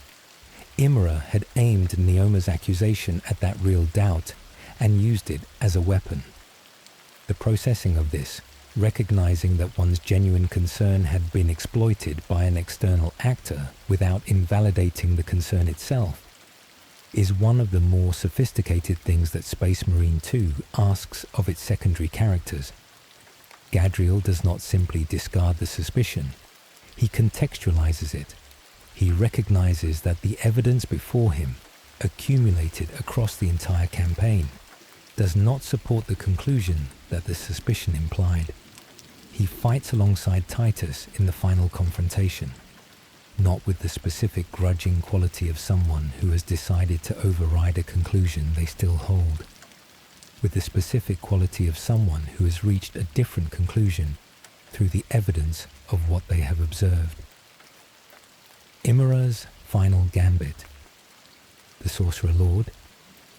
Imra had aimed Neoma's accusation at that real doubt and used it as a weapon. The processing of this, recognizing that one's genuine concern had been exploited by an external actor without invalidating the concern itself, is one of the more sophisticated things that Space Marine 2 asks of its secondary characters. Gadriel does not simply discard the suspicion. He contextualizes it. He recognizes that the evidence before him, accumulated across the entire campaign, does not support the conclusion that the suspicion implied. He fights alongside Titus in the final confrontation, not with the specific grudging quality of someone who has decided to override a conclusion they still hold, with the specific quality of someone who has reached a different conclusion through the evidence of what they have observed. Imra's final gambit. The Sorcerer Lord,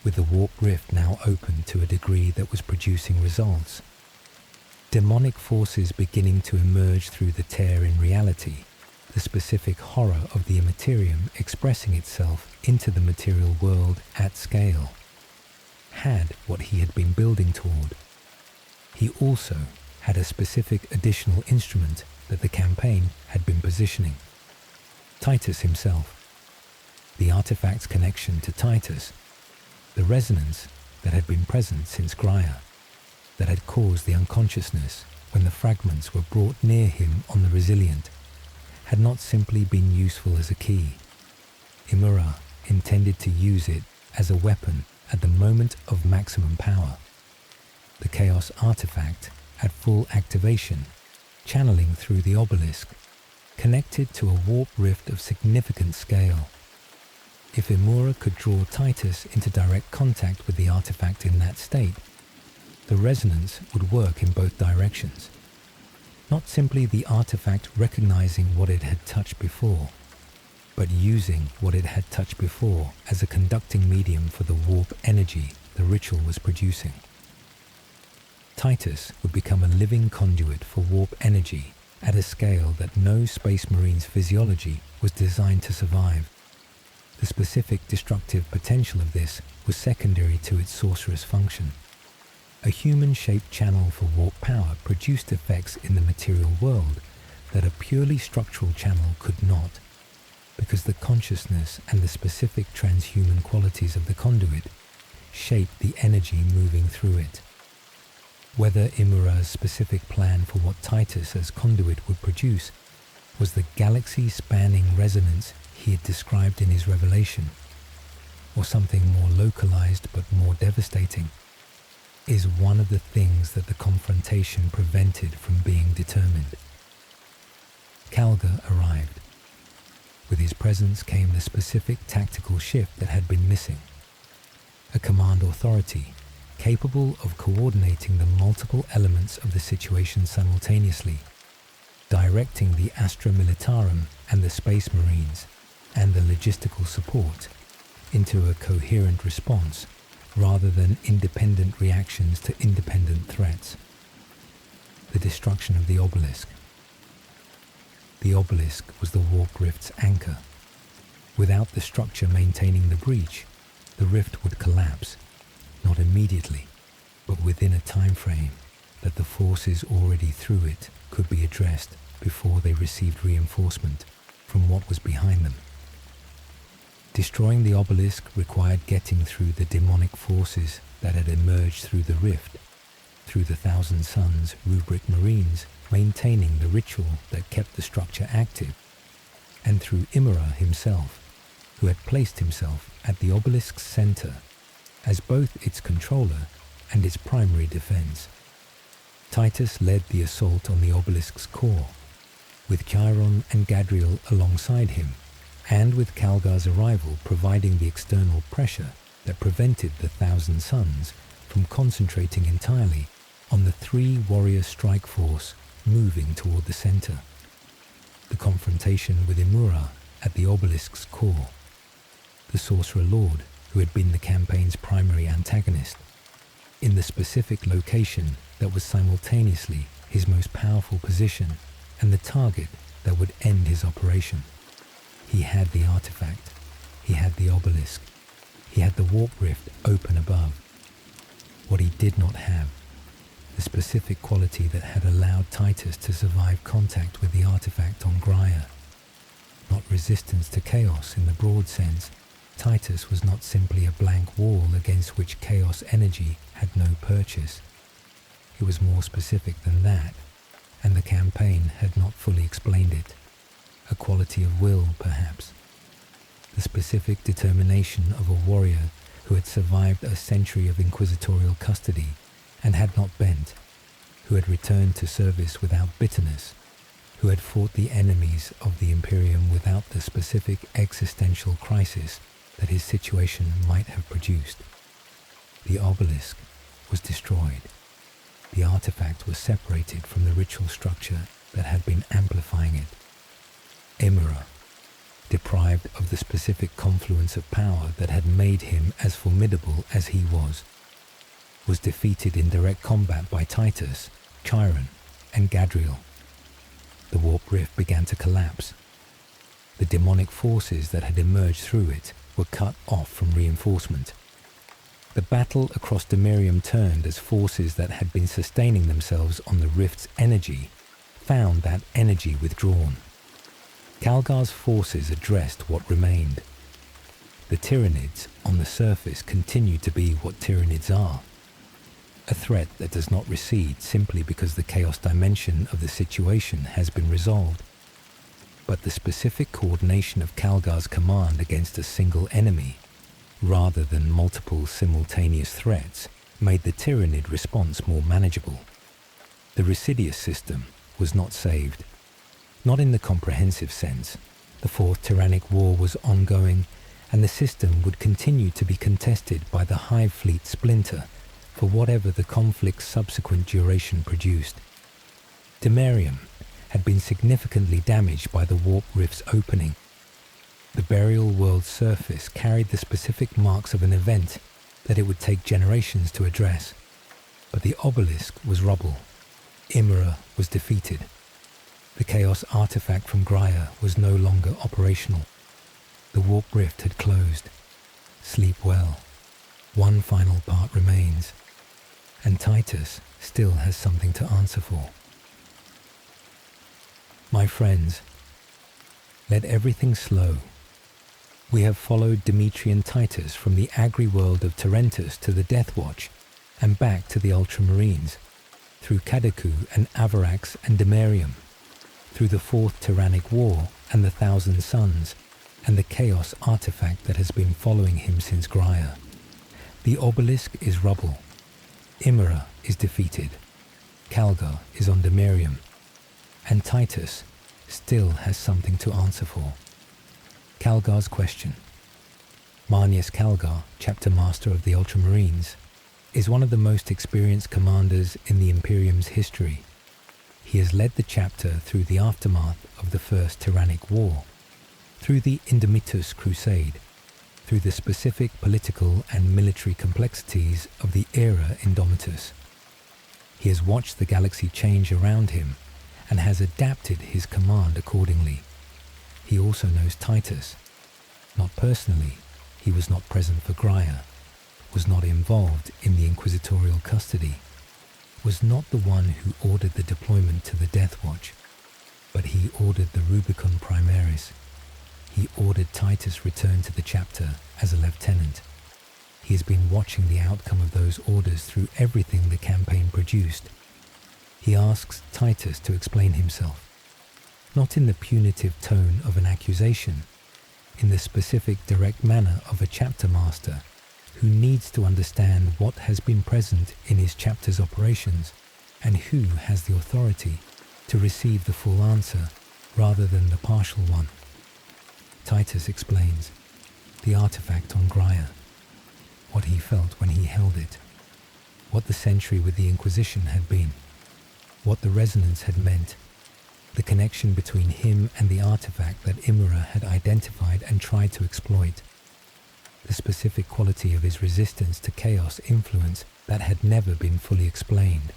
with the warp rift now open to a degree that was producing results. Demonic forces beginning to emerge through the tear in reality, the specific horror of the Imperium expressing itself into the material world at scale, had what he had been building toward. He also had a specific additional instrument that the campaign had been positioning. Titus himself. The artifact's connection to Titus, the resonance that had been present since Graia, that had caused the unconsciousness when the fragments were brought near him on the Resilient, had not simply been useful as a key. Imra intended to use it as a weapon at the moment of maximum power. The Chaos artifact at full activation, channeling through the Obelisk, connected to a warp rift of significant scale. If Imra could draw Titus into direct contact with the artifact in that state, the resonance would work in both directions. Not simply the artifact recognizing what it had touched before, but using what it had touched before as a conducting medium for the warp energy the ritual was producing. Titus would become a living conduit for warp energy at a scale that no Space Marine's physiology was designed to survive. The specific destructive potential of this was secondary to its sorcerous function. A human-shaped channel for warp power produced effects in the material world that a purely structural channel could not. because the consciousness and the specific transhuman qualities of the conduit shaped the energy moving through it. Whether Imura's specific plan for what Titus as conduit would produce was the galaxy-spanning resonance he had described in his revelation, or something more localized but more devastating, is one of the things that the confrontation prevented from being determined. Calgar arrived. With his presence came the specific tactical shift that had been missing. A command authority capable of coordinating the multiple elements of the situation simultaneously, directing the Astra Militarum and the Space Marines and the logistical support into a coherent response rather than independent reactions to independent threats. The destruction of the Obelisk. The Obelisk was the warp rift's anchor. Without the structure maintaining the breach, the rift would collapse, not immediately, but within a time frame that the forces already through it could be addressed before they received reinforcement from what was behind them. Destroying the Obelisk required getting through the demonic forces that had emerged through the rift, through the Thousand Sons Marines maintaining the ritual that kept the structure active, and through Imura himself, who had placed himself at the Obelisk's center as both its controller and its primary defense. Titus led the assault on the Obelisk's core, with Chiron and Gadriel alongside him, and with Calgar's arrival providing the external pressure that prevented the Thousand Sons from concentrating entirely on the three warrior strike force moving toward the center. The confrontation with Imura at the Obelisk's core, the Sorcerer Lord, who had been the campaign's primary antagonist, in the specific location that was simultaneously his most powerful position and the target that would end his operation. He had the artefact, he had the Obelisk, he had the warp rift open above. What he did not have, the specific quality that had allowed Titus to survive contact with the artefact on Graia. Not resistance to chaos in the broad sense. Titus was not simply a blank wall against which chaos energy had no purchase. It was more specific than that, and the campaign had not fully explained it. A quality of will, perhaps. The specific determination of a warrior who had survived a century of inquisitorial custody and had not bent, who had returned to service without bitterness, who had fought the enemies of the Imperium without the specific existential crisis that his situation might have produced. The Obelisk was destroyed. The artifact was separated from the ritual structure that had been amplifying it. Imura, deprived of the specific confluence of power that had made him as formidable as he was defeated in direct combat by Titus, Chiron, and Gadriel. The warp rift began to collapse. The demonic forces that had emerged through it were cut off from reinforcement. The battle across Demerium turned as forces that had been sustaining themselves on the rift's energy found that energy withdrawn. Calgar's forces addressed what remained. The Tyranids on the surface continued to be what Tyranids are. A threat that does not recede simply because the chaos dimension of the situation has been resolved. But the specific coordination of Calgar's command against a single enemy, rather than multiple simultaneous threats, made the Tyranid response more manageable. The Recidious System was not saved. Not in the comprehensive sense. The Fourth Tyrannic War was ongoing, and the system would continue to be contested by the Hive Fleet splinter for whatever the conflict's subsequent duration produced. Demerium had been significantly damaged by the warp rift's opening. The burial world's surface carried the specific marks of an event that it would take generations to address. But the Obelisk was rubble. Imura was defeated. The Chaos artifact from Graia was no longer operational. The warp rift had closed. Sleep well. One final part remains, and Titus still has something to answer for. My friends, Let everything slow. We have followed Demetrian Titus from the agri-world of Tarentus to the Death Watch, and back to the Ultramarines, through Kadaku and Avarax and Demerium, through the Fourth Tyrannic War and the Thousand Sons, and the Chaos artefact that has been following him since Graia. The Obelisk is rubble. Imra is defeated. Calgar is on Demerium. And Titus still has something to answer for. Calgar's question. Marnius Calgar, chapter master of the Ultramarines, is one of the most experienced commanders in the Imperium's history. He has led the chapter through the aftermath of the First Tyrannic War, through the Indomitus crusade, through the specific political and military complexities of the era Indomitus. He has watched the galaxy change around him and has adapted his command accordingly. He also knows Titus. Not personally, he was not present for Graia, was not involved in the Inquisitorial custody, was not the one who ordered the deployment to the Death Watch, but he ordered the Rubicon Primaris. He ordered Titus return to the chapter as a lieutenant. He has been watching the outcome of those orders through everything the campaign produced. He asks Titus to explain himself, not in the punitive tone of an accusation, in the specific direct manner of a chapter master who needs to understand what has been present in his chapter's operations and who has the authority to receive the full answer rather than the partial one. Titus explains the artefact on Graia, what he felt when he held it, what the century with the Inquisition had been, what the resonance had meant, the connection between him and the artefact that Imra had identified and tried to exploit, the specific quality of his resistance to chaos influence that had never been fully explained,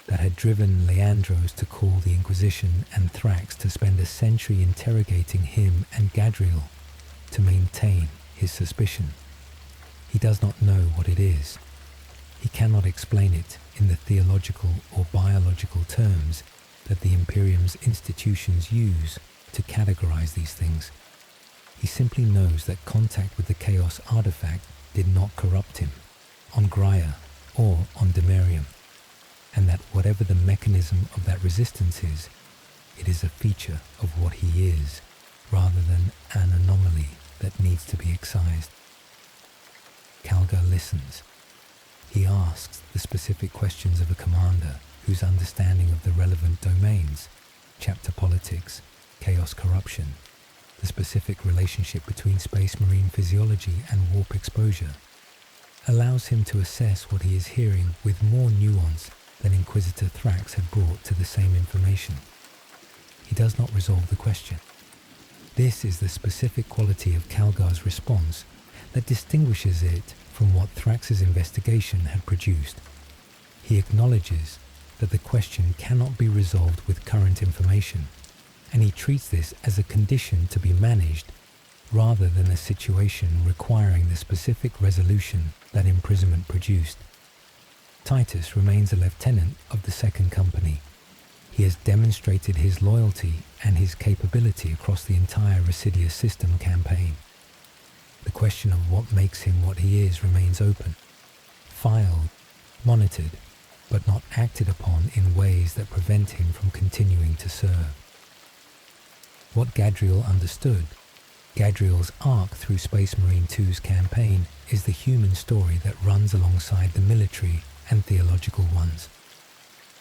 that had driven Leandros to call the Inquisition and Thrax to spend a century interrogating him and Gadriel to maintain his suspicion. He does not know what it is. He cannot explain it in the theological or biological terms that the Imperium's institutions use to categorize these things. He simply knows that contact with the Chaos artifact did not corrupt him, on Graia or on Demerium, and that whatever the mechanism of that resistance is, it is a feature of what he is, rather than an anomaly that needs to be excised. Calgar listens. He asks the specific questions of a commander whose understanding of the relevant domains, chapter politics, chaos corruption, the specific relationship between Space Marine physiology and warp exposure, allows him to assess what he is hearing with more nuance than Inquisitor Thrax had brought to the same information. He does not resolve the question. This is the specific quality of Calgar's response that distinguishes it from what Thrax's investigation had produced. He acknowledges that the question cannot be resolved with current information, and he treats this as a condition to be managed rather than a situation requiring the specific resolution that imprisonment produced. Titus remains a lieutenant of the Second Company. He has demonstrated his loyalty and his capability across the entire Recidious System campaign. The question of what makes him what he is remains open, filed, monitored, but not acted upon in ways that prevent him from continuing to serve. What Gadriel understood, Gadriel's arc through Space Marine 2's campaign, is the human story that runs alongside the military and theological ones.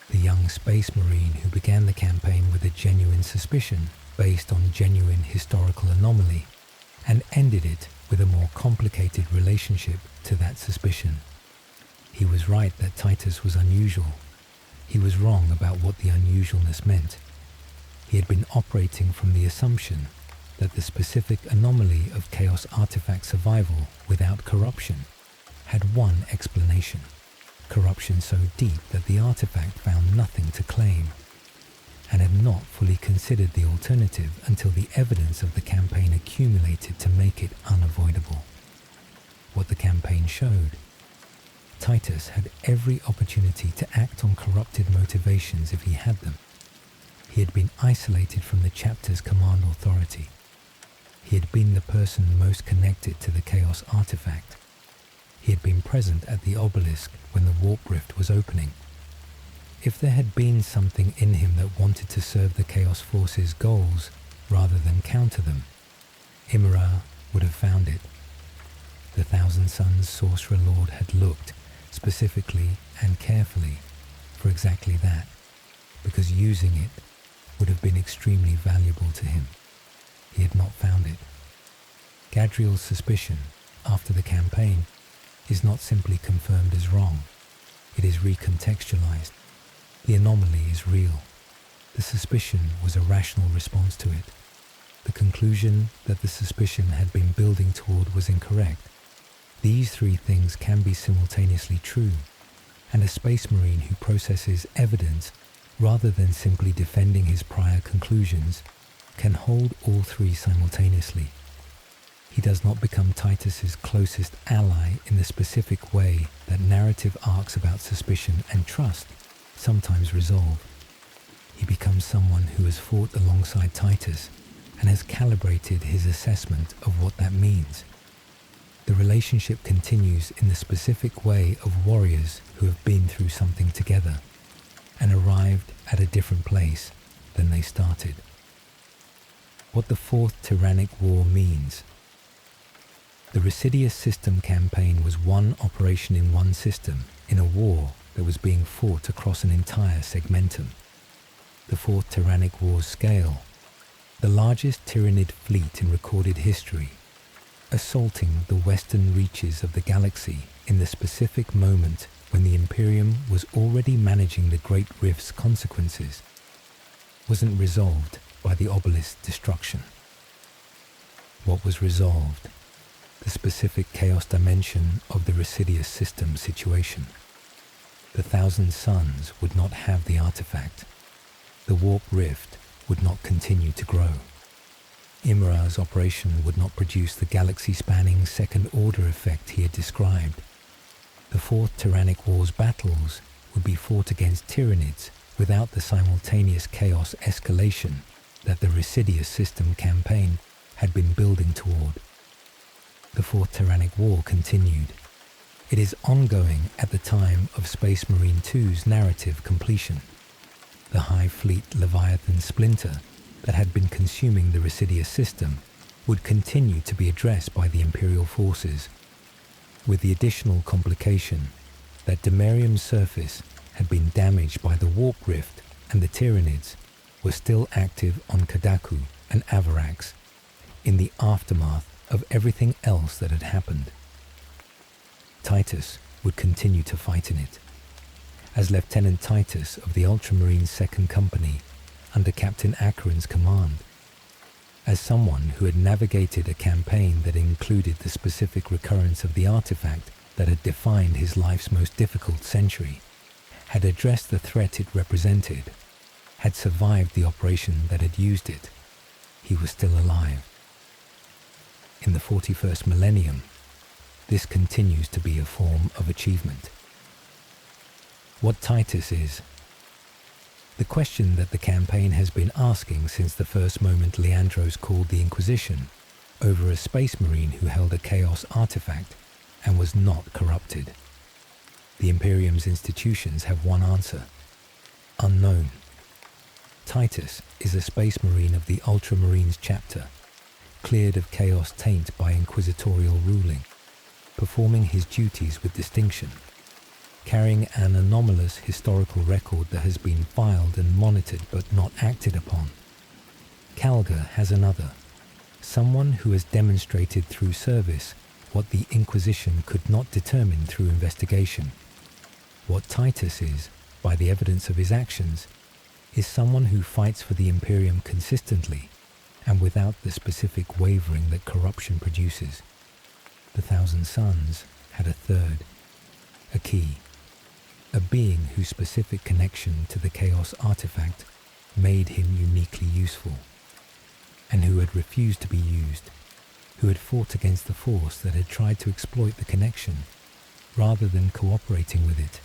The young Space Marine who began the campaign with a genuine suspicion based on genuine historical anomaly and ended it with a more complicated relationship to that suspicion. He was right that Titus was unusual. He was wrong about what the unusualness meant. He had been operating from the assumption that the specific anomaly of Chaos artifact survival without corruption had one explanation, corruption so deep that the artifact found nothing to claim, and had not fully considered the alternative until the evidence of the campaign accumulated to make it unavoidable. What the campaign showed, Titus had every opportunity to act on corrupted motivations if he had them. He had been isolated from the chapter's command authority. He had been the person most connected to the Chaos artifact. He had been present at the Obelisk when the warp rift was opening. If there had been something in him that wanted to serve the Chaos Force's goals rather than counter them, Imra would have found it. The Thousand Sons Sorcerer Lord had looked specifically and carefully for exactly that, because using it would have been extremely valuable to him. He had not found it. Gadriel's suspicion, after the campaign, is not simply confirmed as wrong. It is recontextualized. The anomaly is real. The suspicion was a rational response to it. The conclusion that the suspicion had been building toward was incorrect. These three things can be simultaneously true, and a Space Marine who processes evidence rather than simply defending his prior conclusions can hold all three simultaneously. He does not become Titus's closest ally in the specific way that narrative arcs about suspicion and trust sometimes resolve. He becomes someone who has fought alongside Titus and has calibrated his assessment of what that means. The relationship continues in the specific way of warriors who have been through something together and arrived at a different place than they started. What the Fourth Tyrannic War means. The Recidious System campaign was one operation in one system in a war that was being fought across an entire segmentum. The Fourth Tyrannic War's scale, the largest Tyranid fleet in recorded history, assaulting the western reaches of the galaxy in the specific moment when the Imperium was already managing the Great Rift's consequences, wasn't resolved by the Obelisk's destruction. What was resolved? The specific chaos dimension of the Recidious System situation. The Thousand Sons would not have the artifact. The warp rift would not continue to grow. Imra's operation would not produce the galaxy-spanning second-order effect he had described. The Fourth Tyrannic War's battles would be fought against Tyranids without the simultaneous chaos escalation that the Recidious System campaign had been building toward. The Fourth Tyrannic War continued. It is ongoing at the time of Space Marine 2's narrative completion. The High Fleet Leviathan splinter that had been consuming the Recidious System would continue to be addressed by the Imperial forces, with the additional complication that Demerium's surface had been damaged by the warp rift and the Tyranids were still active on Kadaku and Avarax in the aftermath of everything else that had happened. Titus would continue to fight in it. As Lieutenant Titus of the Ultramarines 2nd Company under Captain Acheron's command, as someone who had navigated a campaign that included the specific recurrence of the artifact that had defined his life's most difficult century, had addressed the threat it represented, had survived the operation that had used it, he was still alive. In the 41st millennium, this continues to be a form of achievement. What Titus is. The question that the campaign has been asking since the first moment Leandros called the Inquisition over a Space Marine who held a Chaos artifact and was not corrupted. The Imperium's institutions have one answer: unknown. Titus is a Space Marine of the Ultramarines chapter, cleared of Chaos taint by Inquisitorial ruling, performing his duties with distinction, carrying an anomalous historical record that has been filed and monitored but not acted upon. Calgar has another, someone who has demonstrated through service what the Inquisition could not determine through investigation. What Titus is, by the evidence of his actions, is someone who fights for the Imperium consistently and without the specific wavering that corruption produces. The Thousand Sons had a third, a key, a being whose specific connection to the Chaos artifact made him uniquely useful, and who had refused to be used, who had fought against the force that had tried to exploit the connection, rather than cooperating with it.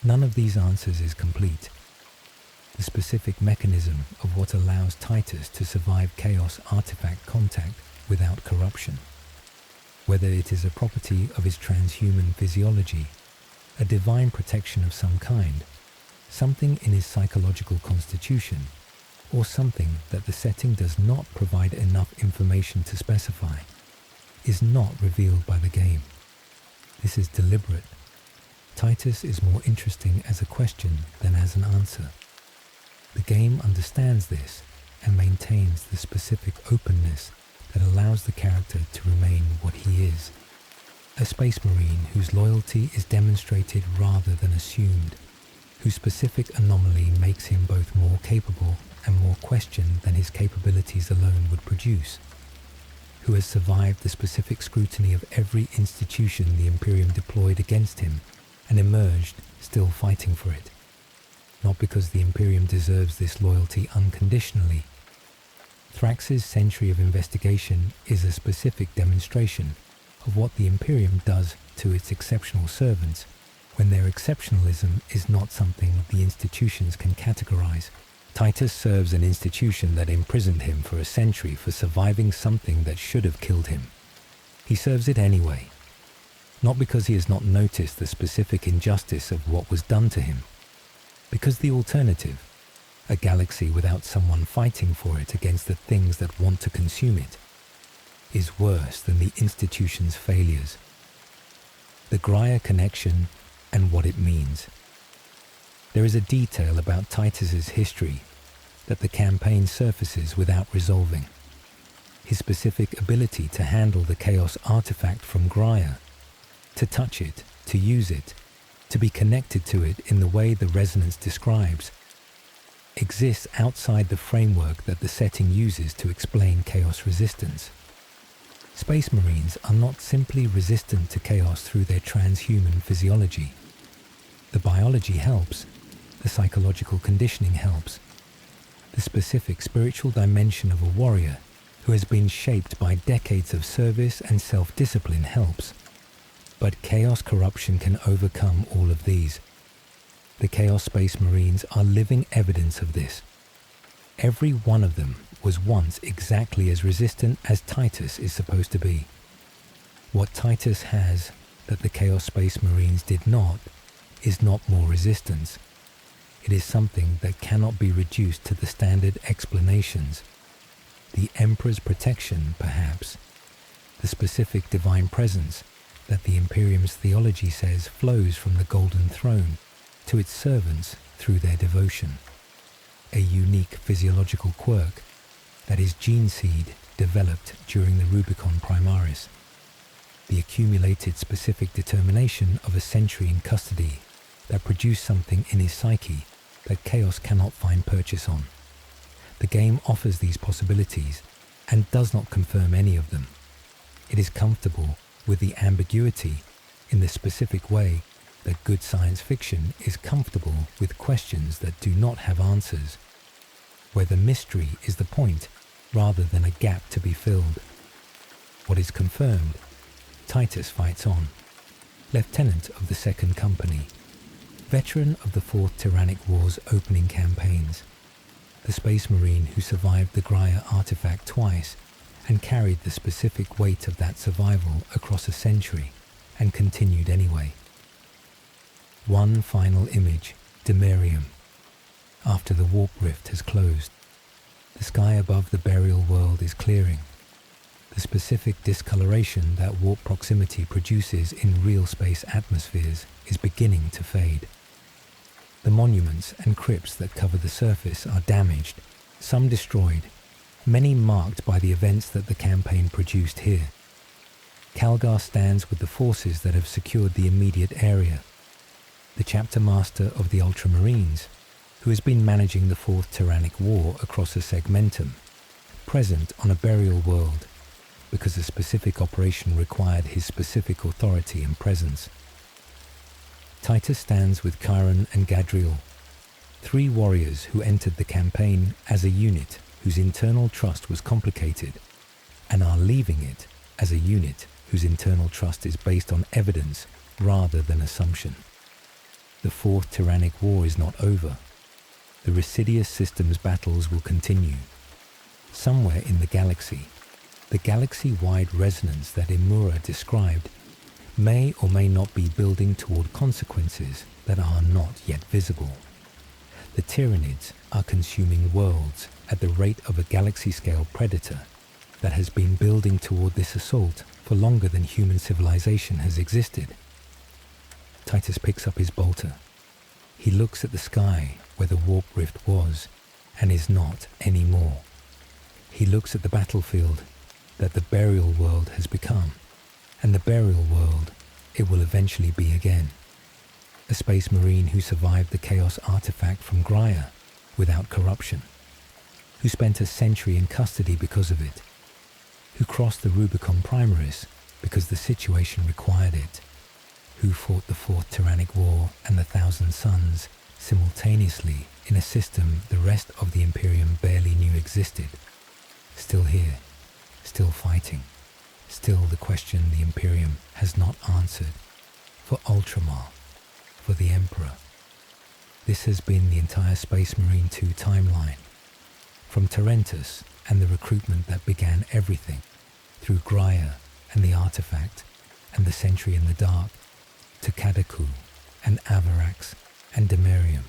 None of these answers is complete. the specific mechanism of what allows Titus to survive Chaos artifact contact without corruption. Whether it is a property of his transhuman physiology, a divine protection of some kind, something in his psychological constitution, or something that the setting does not provide enough information to specify, is not revealed by the game. This is deliberate. Titus is more interesting as a question than as an answer. The game understands this and maintains the specific openness that allows the character to remain what he is. A Space Marine whose loyalty is demonstrated rather than assumed, whose specific anomaly makes him both more capable and more questioned than his capabilities alone would produce, who has survived the specific scrutiny of every institution the Imperium deployed against him and emerged still fighting for it. Not because the Imperium deserves this loyalty unconditionally. Thrax's century of investigation is a specific demonstration of what the Imperium does to its exceptional servants when their exceptionalism is not something the institutions can categorize. Titus serves an institution that imprisoned him for a century for surviving something that should have killed him. He serves it anyway, not because he has not noticed the specific injustice of what was done to him, because the alternative, a galaxy without someone fighting for it against the things that want to consume it, is worse than the institution's failures. The Graia connection and what it means. There is a detail about Titus's history that the campaign surfaces without resolving. His specific ability to handle the Chaos artifact from Graia, to touch it, to use it, to be connected to it in the way the resonance describes, exists outside the framework that the setting uses to explain Chaos resistance. Space Marines are not simply resistant to Chaos through their transhuman physiology. The biology helps, the psychological conditioning helps. The specific spiritual dimension of a warrior who has been shaped by decades of service and self-discipline helps. But Chaos corruption can overcome all of these. The Chaos Space Marines are living evidence of this. Every one of them was once exactly as resistant as Titus is supposed to be. What Titus has that the Chaos Space Marines did not is not more resistance. It is something that cannot be reduced to the standard explanations. The Emperor's protection, perhaps. The specific divine presence that the Imperium's theology says flows from the Golden Throne to its servants through their devotion. A unique physiological quirk that is gene seed developed during the Rubicon Primaris. The accumulated specific determination of a century in custody that produced something in his psyche that Chaos cannot find purchase on. The game offers these possibilities and does not confirm any of them. It is comfortable with the ambiguity in the specific way that good science fiction is comfortable with questions that do not have answers, where the mystery is the point rather than a gap to be filled. What is confirmed? Titus fights on, Lieutenant of the Second Company, veteran of the Fourth Tyrannic War's opening campaigns, the Space Marine who survived the Graia artifact twice and carried the specific weight of that survival across a century and continued anyway. One final image, Demerium, after the warp rift has closed. The sky above the burial world is clearing. The specific discoloration that warp proximity produces in real space atmospheres is beginning to fade. The monuments and crypts that cover the surface are damaged, some destroyed, many marked by the events that the campaign produced here. Calgar stands with the forces that have secured the immediate area. The chapter master of the Ultramarines, who has been managing the Fourth Tyrannic War across a segmentum, present on a burial world because a specific operation required his specific authority and presence. Titus stands with Chiron and Gadriel, three warriors who entered the campaign as a unit whose internal trust was complicated, and are leaving it as a unit whose internal trust is based on evidence rather than assumption. The Fourth Tyrannic War is not over. the Recidious System's battles will continue. Somewhere in the galaxy-wide resonance that Imura described may or may not be building toward consequences that are not yet visible. The Tyranids are consuming worlds at the rate of a galaxy-scale predator that has been building toward this assault for longer than human civilization has existed. Titus picks up his bolter. He looks at the sky where the warp rift was and is not anymore. He looks at the battlefield that the burial world has become, and the burial world it will eventually be again. A space marine who survived the chaos artefact from Graia without corruption, who spent a century in custody because of it, who crossed the Rubicon Primaris because the situation required it, who fought the Fourth Tyrannic War and the Thousand Sons simultaneously in a system the rest of the Imperium barely knew existed. Still here, still fighting, still the question the Imperium has not answered. For Ultramar, for the Emperor. This has been the entire Space Marine 2 timeline. From Tarentus and the recruitment that began everything, through Graia and the artefact and the Sentry in the Dark, to Kadaku and Avarax and Demerium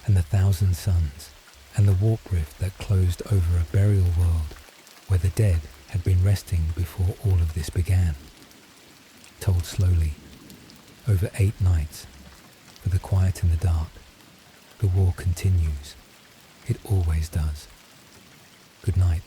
and the Thousand Sons and the warp rift that closed over a burial world where the dead had been resting before all of this began. Told slowly, over 8 nights, for the quiet in the dark, the war continues. It always does. Good night.